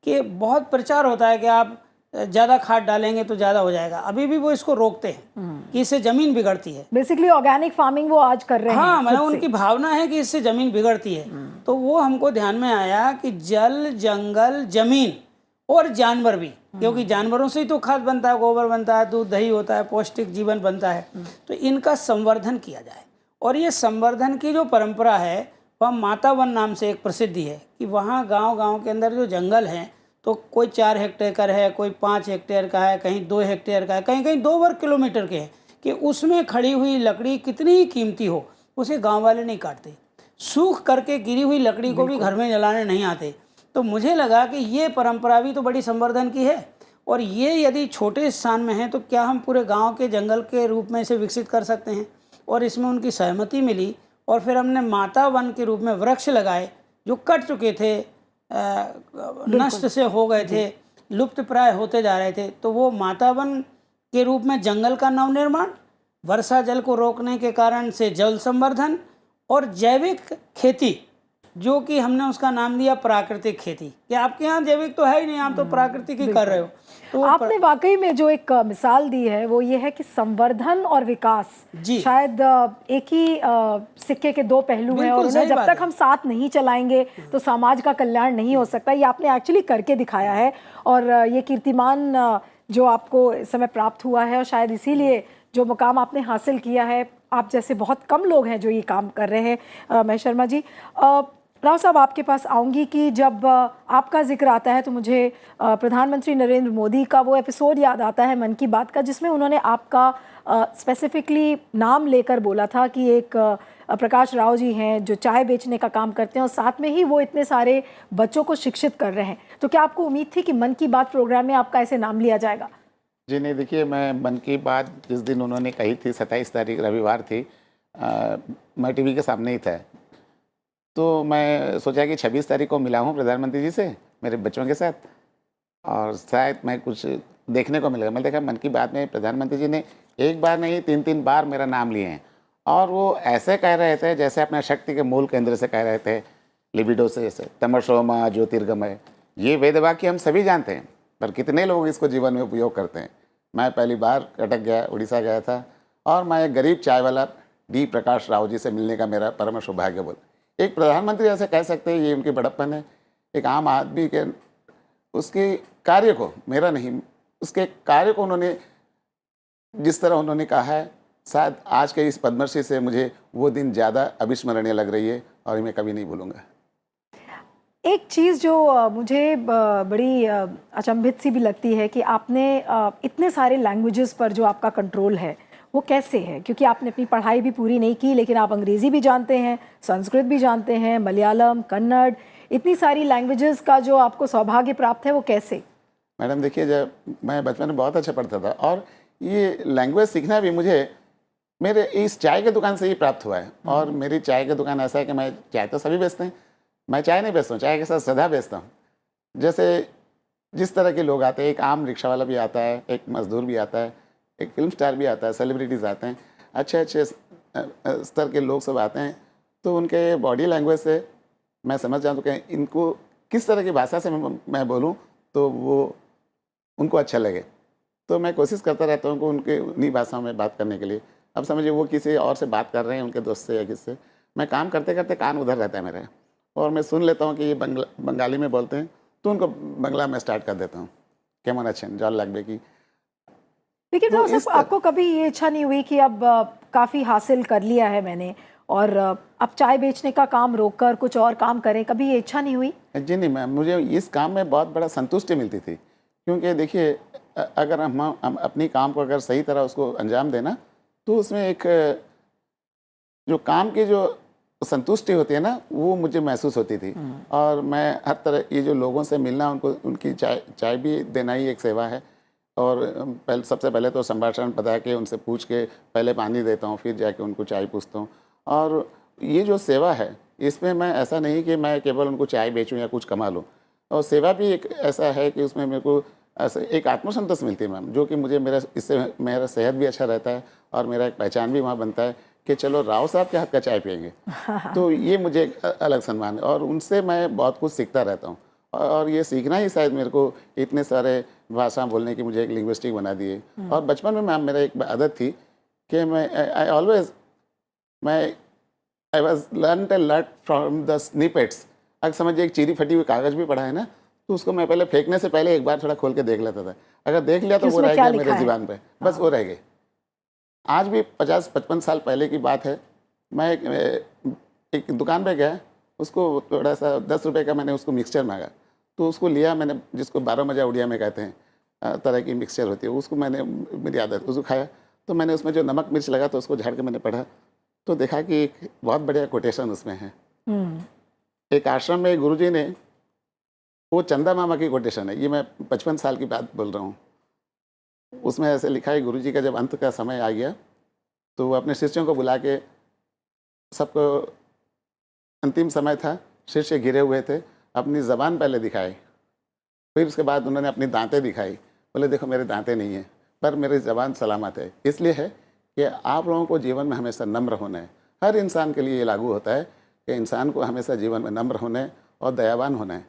कि बहुत प्रचार होता है कि आप ज़्यादा खाद डालेंगे तो ज़्यादा हो जाएगा। अभी भी वो इसको रोकते हैं कि इससे ज़मीन बिगड़ती है।
बेसिकली ऑर्गेनिक फार्मिंग वो आज कर रहे हैं।
हाँ, मतलब उनकी भावना है कि इससे ज़मीन बिगड़ती है। तो वो हमको ध्यान में आया कि जल, जंगल, ज़मीन और जानवर भी, क्योंकि जानवरों से ही तो खाद बनता है, गोबर बनता है, दूध दही होता है, पौष्टिक जीवन बनता है, तो इनका संवर्धन किया जाए। और ये संवर्धन की जो परंपरा है वह माता वन नाम से एक प्रसिद्धि है कि वहाँ गांव-गांव के अंदर जो जंगल हैं तो कोई 4 हेक्टेयर का है, कोई 5 हेक्टेयर का है, कहीं 2 हेक्टेयर का है, कहीं-कहीं 2 वर्ग किलोमीटर के हैं, कि उसमें खड़ी हुई लकड़ी कितनी ही कीमती हो उसे गांव वाले नहीं काटते। सूख करके गिरी हुई लकड़ी को भी घर में जलाने नहीं आते। तो मुझे लगा कि ये परंपरा भी तो बड़ी संवर्धन की है, और ये यदि छोटे स्थान में है तो क्या हम पूरे गांव के जंगल के रूप में इसे विकसित कर सकते हैं। और इसमें उनकी सहमति मिली और फिर हमने माता वन के रूप में वृक्ष लगाए जो कट चुके थे, नष्ट से हो गए थे, लुप्त प्राय होते जा रहे थे। तो वो माता वन के रूप में जंगल का नवनिर्माण, वर्षा जल को रोकने के कारण से जल संवर्धन और जैविक खेती, जो कि हमने उसका नाम दिया प्राकृतिक खेती। कि आपके यहाँ जैविक तो है ही नहीं, आप तो प्राकृतिक ही कर रहे हो। तो
आपने वाकई में जो एक मिसाल दी है वो ये है कि संवर्धन और विकास
जी।
शायद एक ही सिक्के के दो पहलू हैं, और
बिल्कुल
उन्हें
सही
जब
बात
तक
है।
हम साथ नहीं चलाएंगे तो समाज का कल्याण नहीं हो सकता। ये आपने एक्चुअली करके दिखाया है, और ये कीर्तिमान जो आपको इस समय प्राप्त हुआ है, और शायद इसीलिए जो मुकाम आपने हासिल किया है, आप जैसे बहुत कम लोग हैं जो ये काम कर रहे हैं। महेश शर्मा जी, राव साहब आपके पास आऊँगी कि जब आपका जिक्र आता है तो मुझे प्रधानमंत्री नरेंद्र मोदी का वो एपिसोड याद आता है मन की बात का, जिसमें उन्होंने आपका स्पेसिफिकली नाम लेकर बोला था कि एक प्रकाश राव जी हैं जो चाय बेचने का काम करते हैं और साथ में ही वो इतने सारे बच्चों को शिक्षित कर रहे हैं। तो क्या आपको उम्मीद थी कि मन की बात प्रोग्राम में आपका ऐसे नाम लिया जाएगा?
जी नहीं, देखिए मैं मन की बात जिस दिन उन्होंने कही थी 27 तारीख रविवार थी, मैं टीवी के सामने ही था। तो मैं सोचा कि 26 तारीख को मिला हूँ प्रधानमंत्री जी से मेरे बच्चों के साथ, और शायद मैं कुछ देखने को मिलेगा। मैं देखा मन की बात में प्रधानमंत्री जी ने एक बार नहीं 3-3 बार मेरा नाम लिए हैं, और वो ऐसे कह रहे थे जैसे अपना शक्ति के मूल केंद्र से कह रहे थे, लिबिडो से, जैसे तमसोमा ज्योतिर्गमय। ये वेद वाक्य हम सभी जानते हैं, पर कितने लोग इसको जीवन में उपयोग करते हैं। मैं पहली बार कटक गया, उड़ीसा गया था, और मैं एक गरीब चाय वाला डी प्रकाश राव जी से मिलने का मेरा परम सौभाग्य बोला। एक प्रधानमंत्री ऐसे कह सकते हैं, ये उनकी बड़प्पन है। एक आम आदमी के उसके कार्य को, मेरा नहीं, उसके कार्य को उन्होंने जिस तरह उन्होंने कहा है, शायद आज के इस पद्मश्री से मुझे वो दिन ज़्यादा अविस्मरणीय लग रही है, और मैं कभी नहीं भूलूंगा।
एक चीज़ जो मुझे बड़ी अचंभित सी भी लगती है कि आपने इतने सारे लैंग्वेजेस पर जो आपका कंट्रोल है वो कैसे है? क्योंकि आपने अपनी पढ़ाई भी पूरी नहीं की, लेकिन आप अंग्रेज़ी भी जानते हैं, संस्कृत भी जानते हैं, मलयालम, कन्नड़, इतनी सारी लैंग्वेजेस का जो आपको सौभाग्य प्राप्त है वो कैसे?
मैडम देखिए, जब मैं बचपन में बहुत अच्छा पढ़ता था, और ये लैंग्वेज सीखना भी मुझे मेरे इस चाय की दुकान से ही प्राप्त हुआ है। और मेरी चाय की दुकान ऐसा है कि मैं चाय तो सभी बेचते हैं, मैं चाय नहीं बेचता हूँ, चाय के साथ सदा बेचता हूँ। जैसे जिस तरह के लोग आते हैं, एक आम रिक्शा वाला भी आता है, एक मजदूर भी आता है, एक फिल्म स्टार भी आता है, सेलिब्रिटीज़ आते हैं, अच्छे अच्छे स्तर के लोग सब आते हैं। तो उनके बॉडी लैंग्वेज से मैं समझ जाता हूँ कि इनको किस तरह की भाषा से मैं बोलूँ तो वो उनको अच्छा लगे। तो मैं कोशिश करता रहता हूँ कि उनके उन्हीं भाषाओं में बात करने के लिए। अब समझिए वो किसी और से बात कर रहे हैं, उनके दोस्त से या किससे, मैं काम करते करते कान उधर रहता है मेरा, और मैं सुन लेता हूँ कि ये बंगाली में बोलते हैं, तो उनको बंगला में स्टार्ट कर देता हूँ, केमन अच्छन जॉल लागबे की।
लेकिन राव साहब, आपको कभी ये इच्छा नहीं हुई कि अब काफ़ी हासिल कर लिया है मैंने और अब चाय बेचने का काम रोककर कुछ और काम करें, कभी ये इच्छा नहीं हुई?
जी नहीं मैम, मुझे इस काम में बहुत बड़ा संतुष्टि मिलती थी, क्योंकि देखिए अगर हम अपनी काम को अगर सही तरह उसको अंजाम देना, तो उसमें एक जो काम की जो संतुष्टि होती है ना, वो मुझे महसूस होती थी। और मैं हर तरह ये जो लोगों से मिलना, उनको उनकी चाय भी देना ही एक सेवा है। और सबसे पहले तो संभाषण बता के उनसे पूछ के पहले पानी देता हूँ, फिर जाके उनको चाय पूछता हूँ। और ये जो सेवा है, इसमें मैं ऐसा नहीं कि मैं केवल उनको चाय बेचूँ या कुछ कमा लूँ। और सेवा भी एक ऐसा है कि उसमें मेरे को एक आत्मसंतोष मिलती है मैम, जो कि मुझे इससे मेरा सेहत भी अच्छा रहता है, और मेरा एक पहचान भी वहाँ बनता है कि चलो राव साहब के हाथ का चाय पियेंगे। तो ये मुझे अलग सम्मान है, और उनसे मैं बहुत कुछ सीखता रहता हूँ। और ये सीखना ही शायद मेरे को इतने सारे भाषा बोलने की मुझे एक लिंग्विस्टिक बना दिए। और बचपन में मैम मेरा एक आदत थी कि मैं I was learn a lot from the snippets. अगर समझिए एक चीरी फटी हुई कागज़ भी पढ़ा है ना, तो उसको मैं पहले फेंकने से पहले एक बार थोड़ा खोल के देख लेता था। अगर देख लिया तो वो रह गया मेरे ज़ुबान पे, बस वो रह गए। आज भी 50-55 साल पहले की बात है, मैं एक दुकान पे गया, उसको थोड़ा सा 10 रुपए का मैंने उसको मिक्सचर मांगा, तो उसको लिया मैंने, जिसको 12 मजा उड़िया में कहते हैं, तरह की मिक्सचर होती है, उसको मैंने, मेरी आदत, उसको खाया। तो मैंने उसमें जो नमक मिर्च लगा तो उसको झाड़ के मैंने पढ़ा, तो देखा कि एक बहुत बढ़िया कोटेशन उसमें है। एक आश्रम में गुरुजी ने, वो चंदा मामा की कोटेशन है, ये मैं 55 साल की बात बोल रहा हूँ। उसमें ऐसे लिखा है, गुरुजी का जब अंत का समय आ गया तो वो अपने शिष्यों को बुला के, सबको अंतिम समय था, शिष्य गिरे हुए थे, अपनी ज़बान पहले दिखाई, फिर उसके बाद उन्होंने अपनी दांतें दिखाई, बोले देखो मेरे दांतें नहीं हैं पर मेरी ज़बान सलामत है। इसलिए है कि आप लोगों को जीवन में हमेशा नम्र होना है। हर इंसान के लिए ये लागू होता है कि इंसान को हमेशा जीवन में नम्र होना है और दयावान होना है।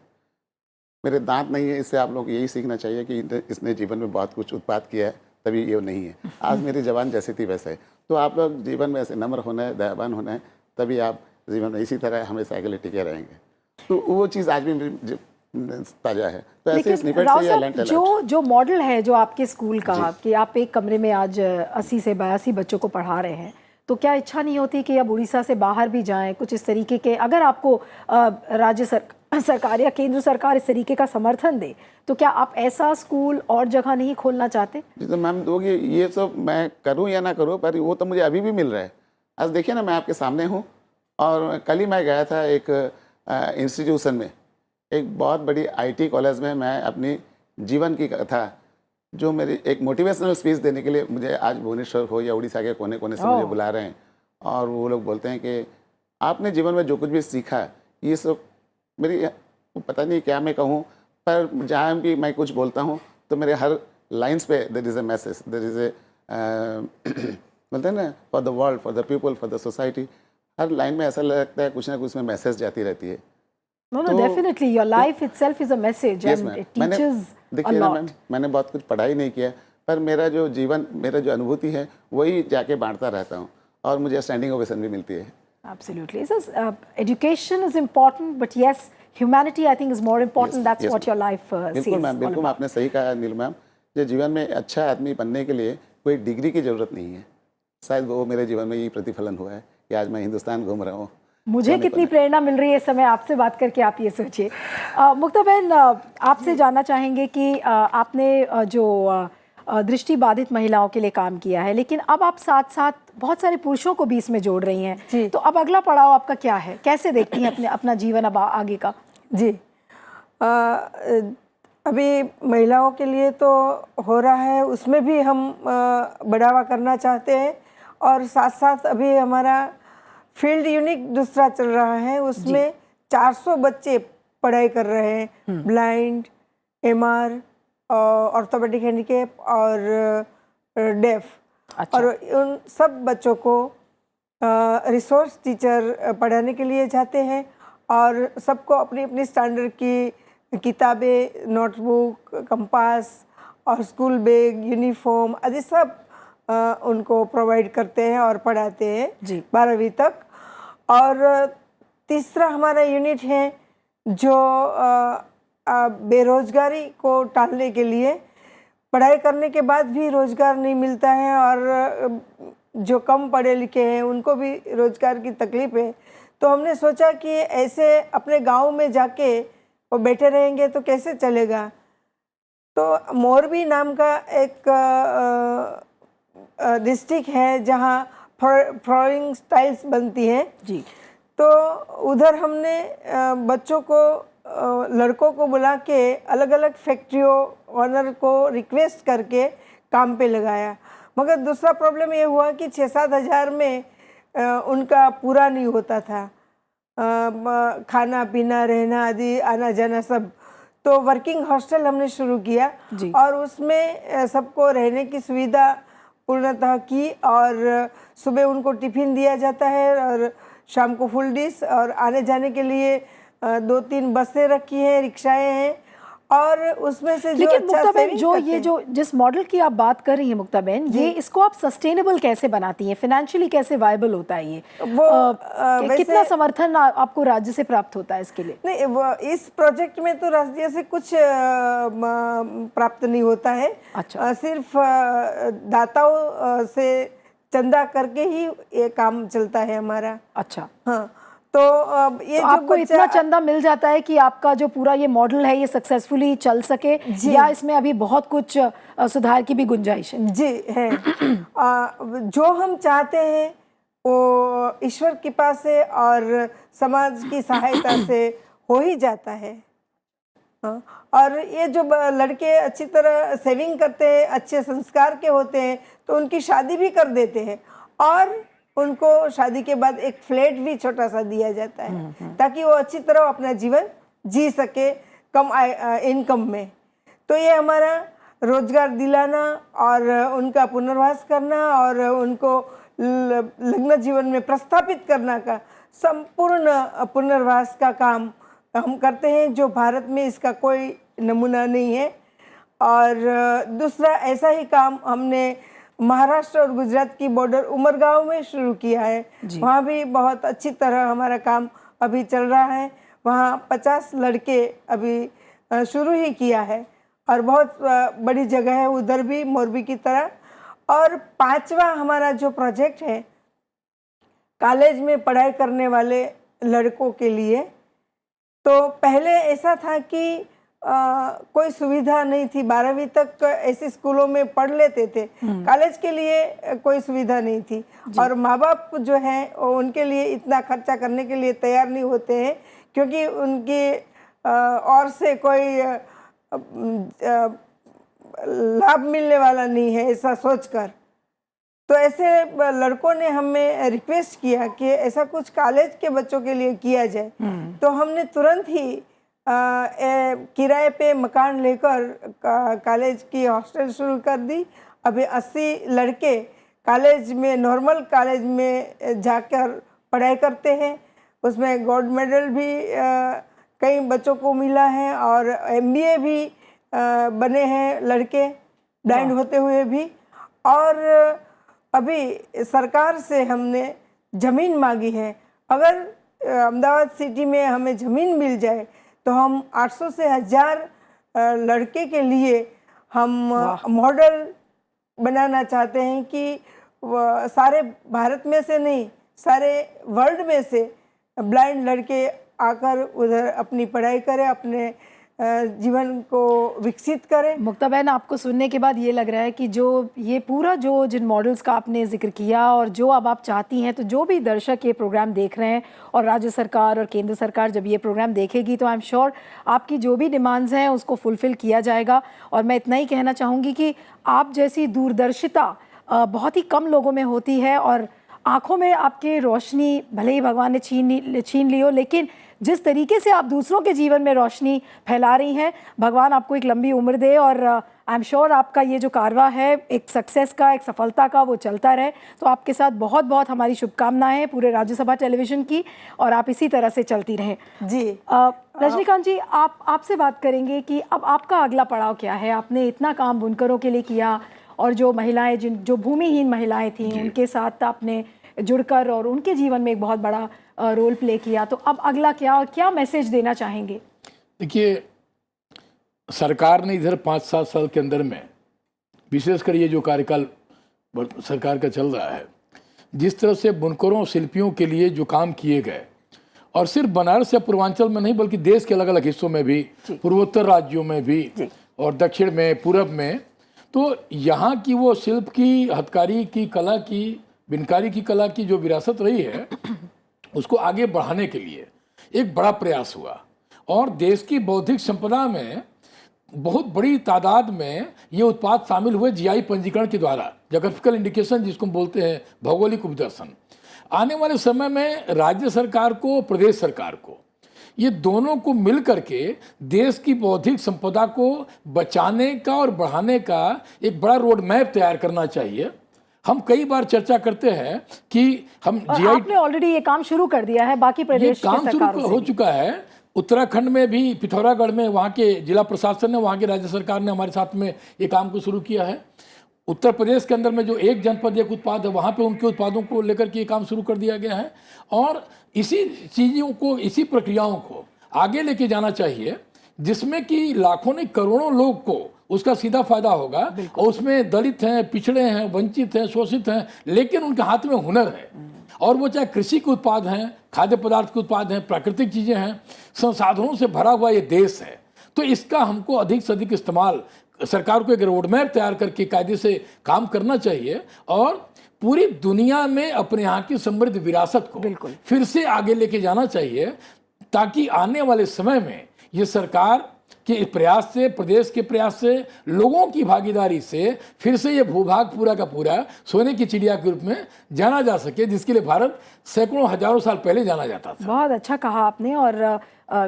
मेरे दांत नहीं है, इससे आप लोगों को यही सीखना चाहिए कि इसने जीवन में बहुत कुछ उत्पाद किया है तभी ये नहीं है। आज मेरी जबान जैसी थी वैसे है। तो आप लोग जीवन में ऐसे नम्र होना है, दयावान होना है, तभी आप जीवन में इसी तरह हमेशा अगले टिके रहेंगे। तो वो चीज़ आज भी मेरी ताज़ा है। तो ऐसे स्निपेट से ये लर्न
जो मॉडल है जो आपके स्कूल का, कि आप एक कमरे में आज 80 से 82 बच्चों को पढ़ा रहे हैं, तो क्या इच्छा नहीं होती कि अब उड़ीसा से बाहर भी जाएं, कुछ इस तरीके के, अगर आपको राज्य सरकार या केंद्र सरकार इस तरीके का समर्थन दे, तो क्या आप ऐसा स्कूल और जगह नहीं खोलना चाहते?
जी तो मैम, दोगे ये सब मैं करूं या ना करूं, पर वो तो मुझे अभी भी मिल रहा है। आज देखिए ना, मैं आपके सामने हूं, और कल ही मैं गया था एक इंस्टीट्यूशन में, एक बहुत बड़ी IT कॉलेज में, मैं अपनी जीवन की कथा, जो मेरी एक मोटिवेशनल स्पीच देने के लिए मुझे आज भुवनेश्वर हो या उड़ीसा के कोने कोने से मुझे बुला रहे हैं, और वो लोग बोलते हैं कि आपने जीवन में जो कुछ भी सीखा, ये सब मेरी, पता नहीं क्या मैं कहूँ, पर जहाँ भी मैं कुछ बोलता हूँ तो मेरे हर लाइन्स पे there is a message, there is a बोलते हैं ना, for the world, for the people, for the society. हर लाइन में ऐसा लगता है कुछ ना कुछ में मैसेज जाती रहती है।
No, definitely. Your life itself is a message,
yes,
and it teaches
देखिए
a
ना
lot.
मैम, मैंने बहुत कुछ पढ़ाई नहीं किया, पर मेरा जो जीवन, मेरा जो अनुभूति है वही जाके बांटता रहता हूँ, और मुझे स्टैंडिंग ओवेशन भी मिलती है।
Absolutely. So, education is important, but yes, humanity I think is more important. That's
yes,
what your life says.
बिल्कुल मैम, बिल्कुल आपने सही कहा नील मैम। जो जीवन में अच्छा आदमी बनने के लिए कोई डिग्री की ज़रूरत नहीं है। शायद वो मेरे जीवन में यही प्रतिफलन हुआ है कि आज मैं हिंदुस्तान घूम रहा हूँ।
मुझे कितनी प्रेरणा मिल रही है इस समय आपसे बात करके, आप ये सोचिए। मुक्ता बहन, आपसे जानना चाहेंगे कि आपने जो दृष्टि बाधित महिलाओं के लिए काम किया है, लेकिन अब आप साथ साथ बहुत सारे पुरुषों को भी इसमें जोड़ रही हैं, तो अब अगला पड़ाव आपका क्या है? कैसे देखती हैं अपना जीवन अब आगे का?
जी, अभी महिलाओं के लिए तो हो रहा है, उसमें भी हम बढ़ावा करना चाहते हैं, और साथ साथ अभी हमारा फील्ड यूनिट दूसरा चल रहा है, उसमें 400 बच्चे पढ़ाई कर रहे हैं, ब्लाइंड, MR, ऑर्थोपेडिक हैंडीकैप और डेफ।
अच्छा।
और उन सब बच्चों को रिसोर्स टीचर पढ़ाने के लिए जाते हैं, और सबको अपनी अपनी स्टैंडर्ड की किताबें, नोटबुक, कंपास और स्कूल बैग, यूनिफॉर्म आदि सब उनको प्रोवाइड करते हैं और पढ़ाते हैं 12वीं तक। और तीसरा हमारा यूनिट है जो बेरोजगारी को टालने के लिए, पढ़ाई करने के बाद भी रोजगार नहीं मिलता है, और जो कम पढ़े लिखे हैं उनको भी रोजगार की तकलीफ है। तो हमने सोचा कि ऐसे अपने गांव में जाके वो बैठे रहेंगे तो कैसे चलेगा। तो मोरबी नाम का एक डिस्ट्रिक्ट है जहाँ फ्लोरिंग टाइल्स बनती हैं
जी,
तो उधर हमने बच्चों को, लड़कों को बुला के अलग अलग फैक्ट्रियों ऑनर को रिक्वेस्ट करके काम पे लगाया। मगर दूसरा प्रॉब्लम ये हुआ कि 6-7 हज़ार में उनका पूरा नहीं होता था, खाना पीना, रहना आदि, आना जाना सब। तो वर्किंग हॉस्टल हमने शुरू किया, और उसमें सबको रहने की सुविधा पूर्णतः की, और सुबह उनको टिफ़िन दिया जाता है और शाम को फुल डिश, और आने जाने के लिए 2-3 बसें रखी हैं, रिक्शाएं हैं, और उसमें से जो
लेकिन मुक्ता बहन, जो
करते
ये जो जिस मॉडल की आप बात कर रही हैं मुक्ता बहन, ये इसको आप सस्टेनेबल कैसे बनाती हैं? फाइनेंशियली कैसे वायबल होता है ये? वो कितना समर्थन आपको राज्य से प्राप्त होता है इसके लिए?
नहीं, वो इस प्रोजेक्ट में तो राज्य से कुछ प्राप्त नहीं होता है।
अच्छा।
सिर्फ दाताओं से चंदा करके ही ये काम चलता है हमारा।
अच्छा,
हाँ, तो ये
तो
जो
आपको इतना चंदा मिल जाता है कि आपका जो पूरा ये मॉडल है ये सक्सेसफुली चल सके, या इसमें अभी बहुत कुछ सुधार की भी गुंजाइश है?
जी है। जो हम चाहते हैं वो ईश्वर कृपा से और समाज की सहायता से हो ही जाता है। हाँ, और ये जो लड़के अच्छी तरह सेविंग करते हैं, अच्छे संस्कार के होते हैं, तो उनकी शादी भी कर देते हैं और उनको शादी के बाद एक फ्लैट भी छोटा सा दिया जाता है ताकि वो अच्छी तरह अपना जीवन जी सके कम इनकम में। तो ये हमारा रोजगार दिलाना और उनका पुनर्वास करना और उनको लग्न जीवन में प्रस्थापित करना का संपूर्ण पुनर्वास का काम हम करते हैं, जो भारत में इसका कोई नमूना नहीं है। और दूसरा ऐसा ही काम हमने महाराष्ट्र और गुजरात की बॉर्डर उमरगांव में शुरू किया है। वहाँ भी बहुत अच्छी तरह हमारा काम अभी चल रहा है। वहाँ 50 लड़के अभी शुरू ही किया है और बहुत बड़ी जगह है उधर भी, मोरबी की तरह। और 5वां हमारा जो प्रोजेक्ट है कॉलेज में पढ़ाई करने वाले लड़कों के लिए, तो पहले ऐसा था कि कोई सुविधा नहीं थी, 12वीं तक ऐसे स्कूलों में पढ़ लेते थे, कॉलेज के लिए कोई सुविधा नहीं थी और माँ बाप जो है उनके लिए इतना खर्चा करने के लिए तैयार नहीं होते हैं क्योंकि उनकी और से कोई लाभ मिलने वाला नहीं है, ऐसा सोचकर। तो ऐसे लड़कों ने हमें रिक्वेस्ट किया कि ऐसा कुछ कॉलेज के बच्चों के लिए किया जाए। तो हमने तुरंत ही किराए पे मकान लेकर कॉलेज की हॉस्टल शुरू कर दी। अभी 80 लड़के कॉलेज में, नॉर्मल कॉलेज में जाकर पढ़ाई करते हैं। उसमें गोल्ड मेडल भी कई बच्चों को मिला है और MBA भी बने हैं लड़के, ब्लाइंड होते हुए भी। और अभी सरकार से हमने ज़मीन मांगी है। अगर अहमदाबाद सिटी में हमें ज़मीन मिल जाए तो हम 800 से 1000 लड़के के लिए हम मॉडल बनाना चाहते हैं कि सारे भारत में से नहीं, सारे वर्ल्ड में से ब्लाइंड लड़के आकर उधर अपनी पढ़ाई करें, अपने जीवन को विकसित करें।
मुक्ता बहन, आपको सुनने के बाद ये लग रहा है कि जो ये पूरा जो जिन मॉडल्स का आपने जिक्र किया और जो अब आप चाहती हैं, तो जो भी दर्शक ये प्रोग्राम देख रहे हैं और राज्य सरकार और केंद्र सरकार जब ये प्रोग्राम देखेगी तो आई एम श्योर आपकी जो भी डिमांड्स हैं उसको फुलफ़िल किया जाएगा। और मैं इतना ही कहना चाहूँगी कि आप जैसी दूरदर्शिता बहुत ही कम लोगों में होती है और आँखों में आपके रोशनी भले ही भगवान ने छीन ली हो, लेकिन जिस तरीके से आप दूसरों के जीवन में रोशनी फैला रही हैं, भगवान आपको एक लंबी उम्र दे और आई एम श्योर आपका ये जो कारवा है एक सक्सेस का, एक सफलता का, वो चलता रहे। तो आपके साथ बहुत बहुत हमारी शुभकामनाएं हैं पूरे राज्यसभा टेलीविज़न की और आप इसी तरह से चलती रहें।
जी
रजनीकांत जी, आपसे बात करेंगे कि अब आपका अगला पड़ाव क्या है। आपने इतना काम बुनकरों के लिए किया और जो महिलाएं जो भूमिहीन महिलाएं थीं उनके साथ आपने जुड़कर और उनके जीवन में एक बहुत बड़ा रोल प्ले किया। तो अब अगला क्या और क्या मैसेज देना चाहेंगे?
देखिए, सरकार ने इधर 5-7 साल के अंदर में, विशेषकर ये जो कार्यकाल सरकार का चल रहा है, जिस तरह से बुनकरों शिल्पियों के लिए जो काम किए गए, और सिर्फ बनारस या पूर्वांचल में नहीं बल्कि देश के अलग अलग हिस्सों में भी, पूर्वोत्तर राज्यों में भी और दक्षिण में, पूरब में, तो यहाँ की वो शिल्प की, हथकारी की कला की, बिनकारी की कला की जो विरासत रही है उसको आगे बढ़ाने के लिए एक बड़ा प्रयास हुआ। और देश की बौद्धिक संपदा में बहुत बड़ी तादाद में ये उत्पाद शामिल हुए GI पंजीकरण के द्वारा, जोग्राफिकल इंडिकेशन जिसको बोलते हैं, भौगोलिक उपदर्शन। आने वाले समय में राज्य सरकार को, प्रदेश सरकार को, ये दोनों को मिल करके देश की बौद्धिक संपदा को बचाने का और बढ़ाने का एक बड़ा रोड मैप तैयार करना चाहिए। हम कई बार चर्चा करते हैं कि हम GI,
आपने ऑलरेडी ये काम शुरू कर दिया है, बाकी प्रदेश
ये काम शुरू हो चुका है। उत्तराखंड में भी, पिथौरागढ़ में, वहाँ के जिला प्रशासन ने, वहाँ की राज्य सरकार ने हमारे साथ में ये काम को शुरू किया है। उत्तर प्रदेश के अंदर में जो एक जनपद एक उत्पाद है, वहाँ पे उनके उत्पादों को लेकर के ये काम शुरू कर दिया गया है। और इसी चीज़ों को, इसी प्रक्रियाओं को आगे लेके जाना चाहिए जिसमें कि लाखों नहीं करोड़ों लोग को उसका सीधा फायदा होगा। और उसमें दलित हैं, पिछड़े हैं, वंचित हैं, शोषित हैं, लेकिन उनके हाथ में हुनर है। और वो चाहे कृषि के उत्पाद हैं, खाद्य पदार्थ के उत्पाद हैं, प्राकृतिक चीज़ें हैं, संसाधनों से भरा हुआ ये देश है। तो इसका हमको अधिक से अधिक इस्तेमाल, सरकार को एक रोड मैप तैयार करके कायदे से काम करना चाहिए और पूरी दुनिया में अपने यहाँ की समृद्ध विरासत को फिर से आगे लेके जाना चाहिए, ताकि आने वाले समय में ये सरकार के प्रयास से, प्रदेश के प्रयास से, लोगों की भागीदारी से फिर से ये भूभाग पूरा का पूरा सोने की चिड़िया के रूप में जाना जा सके, जिसके लिए भारत सैकड़ों हजारों साल पहले जाना जाता था।
बहुत अच्छा कहा आपने। और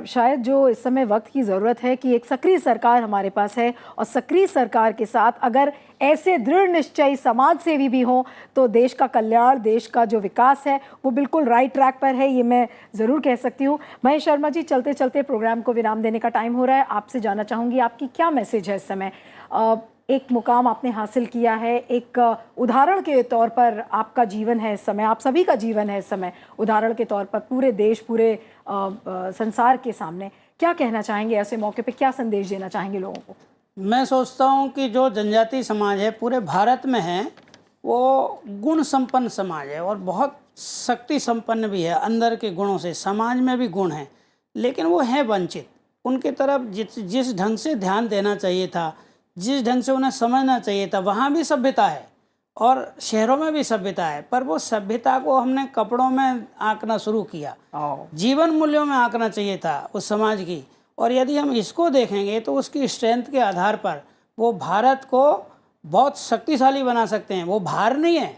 शायद जो इस समय वक्त की ज़रूरत है कि एक सक्रिय सरकार हमारे पास है, और सक्रिय सरकार के साथ अगर ऐसे दृढ़ निश्चयी समाज सेवी भी हों तो देश का कल्याण, देश का जो विकास है वो बिल्कुल राइट ट्रैक पर है, ये मैं ज़रूर कह सकती हूँ। महेश शर्मा जी, चलते चलते प्रोग्राम को विराम देने का टाइम हो रहा है। आपसे जानना चाहूँगी आपकी क्या मैसेज है इस समय। एक मुकाम आपने हासिल किया है, एक उदाहरण के तौर पर आपका जीवन है इस समय, आप सभी का जीवन है इस समय उदाहरण के तौर पर पूरे देश, पूरे संसार के सामने। क्या कहना चाहेंगे ऐसे मौके पे, क्या संदेश देना चाहेंगे लोगों को?
मैं सोचता हूँ कि जो जनजातीय समाज है पूरे भारत में है, वो गुण संपन्न समाज है और बहुत शक्ति संपन्न भी है अंदर के गुणों से। समाज में भी गुण हैं, लेकिन वो है वंचित। उनके तरफ जिस ढंग से ध्यान देना चाहिए था, जिस ढंग से उन्हें समझना चाहिए था, वहाँ भी सभ्यता है और शहरों में भी सभ्यता है, पर वो सभ्यता को हमने कपड़ों में आंकना शुरू किया। जीवन मूल्यों में आंकना चाहिए था उस समाज की। और यदि हम इसको देखेंगे तो उसकी स्ट्रेंथ के आधार पर वो भारत को बहुत शक्तिशाली बना सकते हैं। वो भार नहीं है,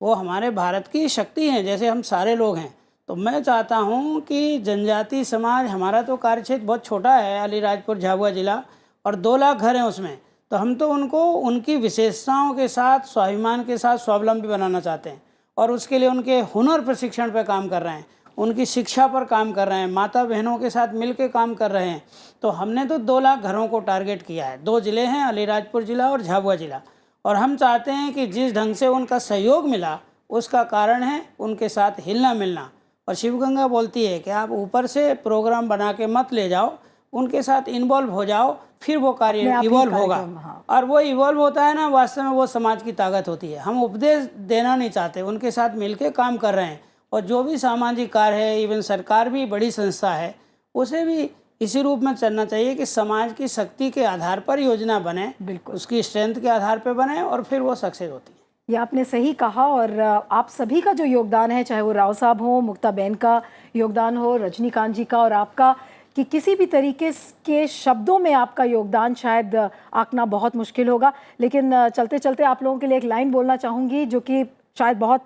वो हमारे भारत की शक्ति है, जैसे हम सारे लोग हैं। तो मैं चाहता हूँ कि जनजातीय समाज, हमारा तो कार्यक्षेत्र बहुत छोटा है, अलीराजपुर झाबुआ जिला, और 2 लाख घर हैं उसमें। तो हम तो उनको उनकी विशेषताओं के साथ, स्वाभिमान के साथ स्वावलंबी बनाना चाहते हैं और उसके लिए उनके हुनर प्रशिक्षण पर काम कर रहे हैं, उनकी शिक्षा पर काम कर रहे हैं, माता बहनों के साथ मिलकर काम कर रहे हैं। तो हमने तो 2 लाख घरों को टारगेट किया है। 2 ज़िले हैं, अलीराजपुर जिला और झाबुआ जिला, और हम चाहते हैं कि जिस ढंग से उनका सहयोग मिला उसका कारण है उनके साथ हिलना मिलना। और शिवगंगा बोलती है कि आप ऊपर से प्रोग्राम बना के मत ले जाओ, उनके साथ इन्वॉल्व हो जाओ, फिर वो कार्य इवॉल्व होगा। और वो इवॉल्व होता है ना, वास्तव में वो समाज की ताकत होती है। हम उपदेश देना नहीं चाहते, उनके साथ मिलके काम कर रहे हैं। और जो भी सामाजिक कार्य है, इवन सरकार भी बड़ी संस्था है, उसे भी इसी रूप में चलना चाहिए कि समाज की शक्ति के आधार पर योजना बने, उसकी स्ट्रेंथ के आधार पर बने, और फिर वो सक्सेस होती है।
ये आपने सही कहा। और आप सभी का जो योगदान है, चाहे वो राव साहब हो, मुक्ता बहन का योगदान हो, रजनीकांत जी का और आपका, कि किसी भी तरीके के शब्दों में आपका योगदान शायद आंकना बहुत मुश्किल होगा। लेकिन चलते चलते आप लोगों के लिए एक लाइन बोलना चाहूँगी जो कि शायद बहुत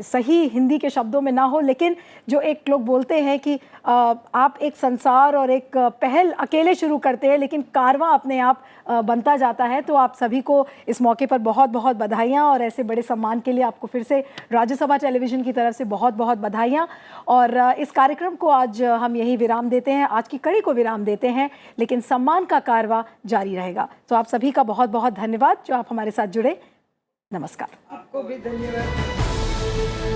सही हिंदी के शब्दों में ना हो, लेकिन जो एक लोग बोलते हैं कि आप एक संसार और एक पहल अकेले शुरू करते हैं लेकिन कारवां अपने आप बनता जाता है। तो आप सभी को इस मौके पर बहुत बहुत बधाइयाँ, और ऐसे बड़े सम्मान के लिए आपको फिर से राज्यसभा टेलीविज़न की तरफ से बहुत बहुत बधाइयाँ। और इस कार्यक्रम को आज हम यही विराम देते हैं, आज की कड़ी को विराम देते हैं, लेकिन सम्मान का कारवां जारी रहेगा। तो आप सभी का बहुत बहुत धन्यवाद जो आप हमारे साथ जुड़े। नमस्कार।
आपको भी धन्यवाद।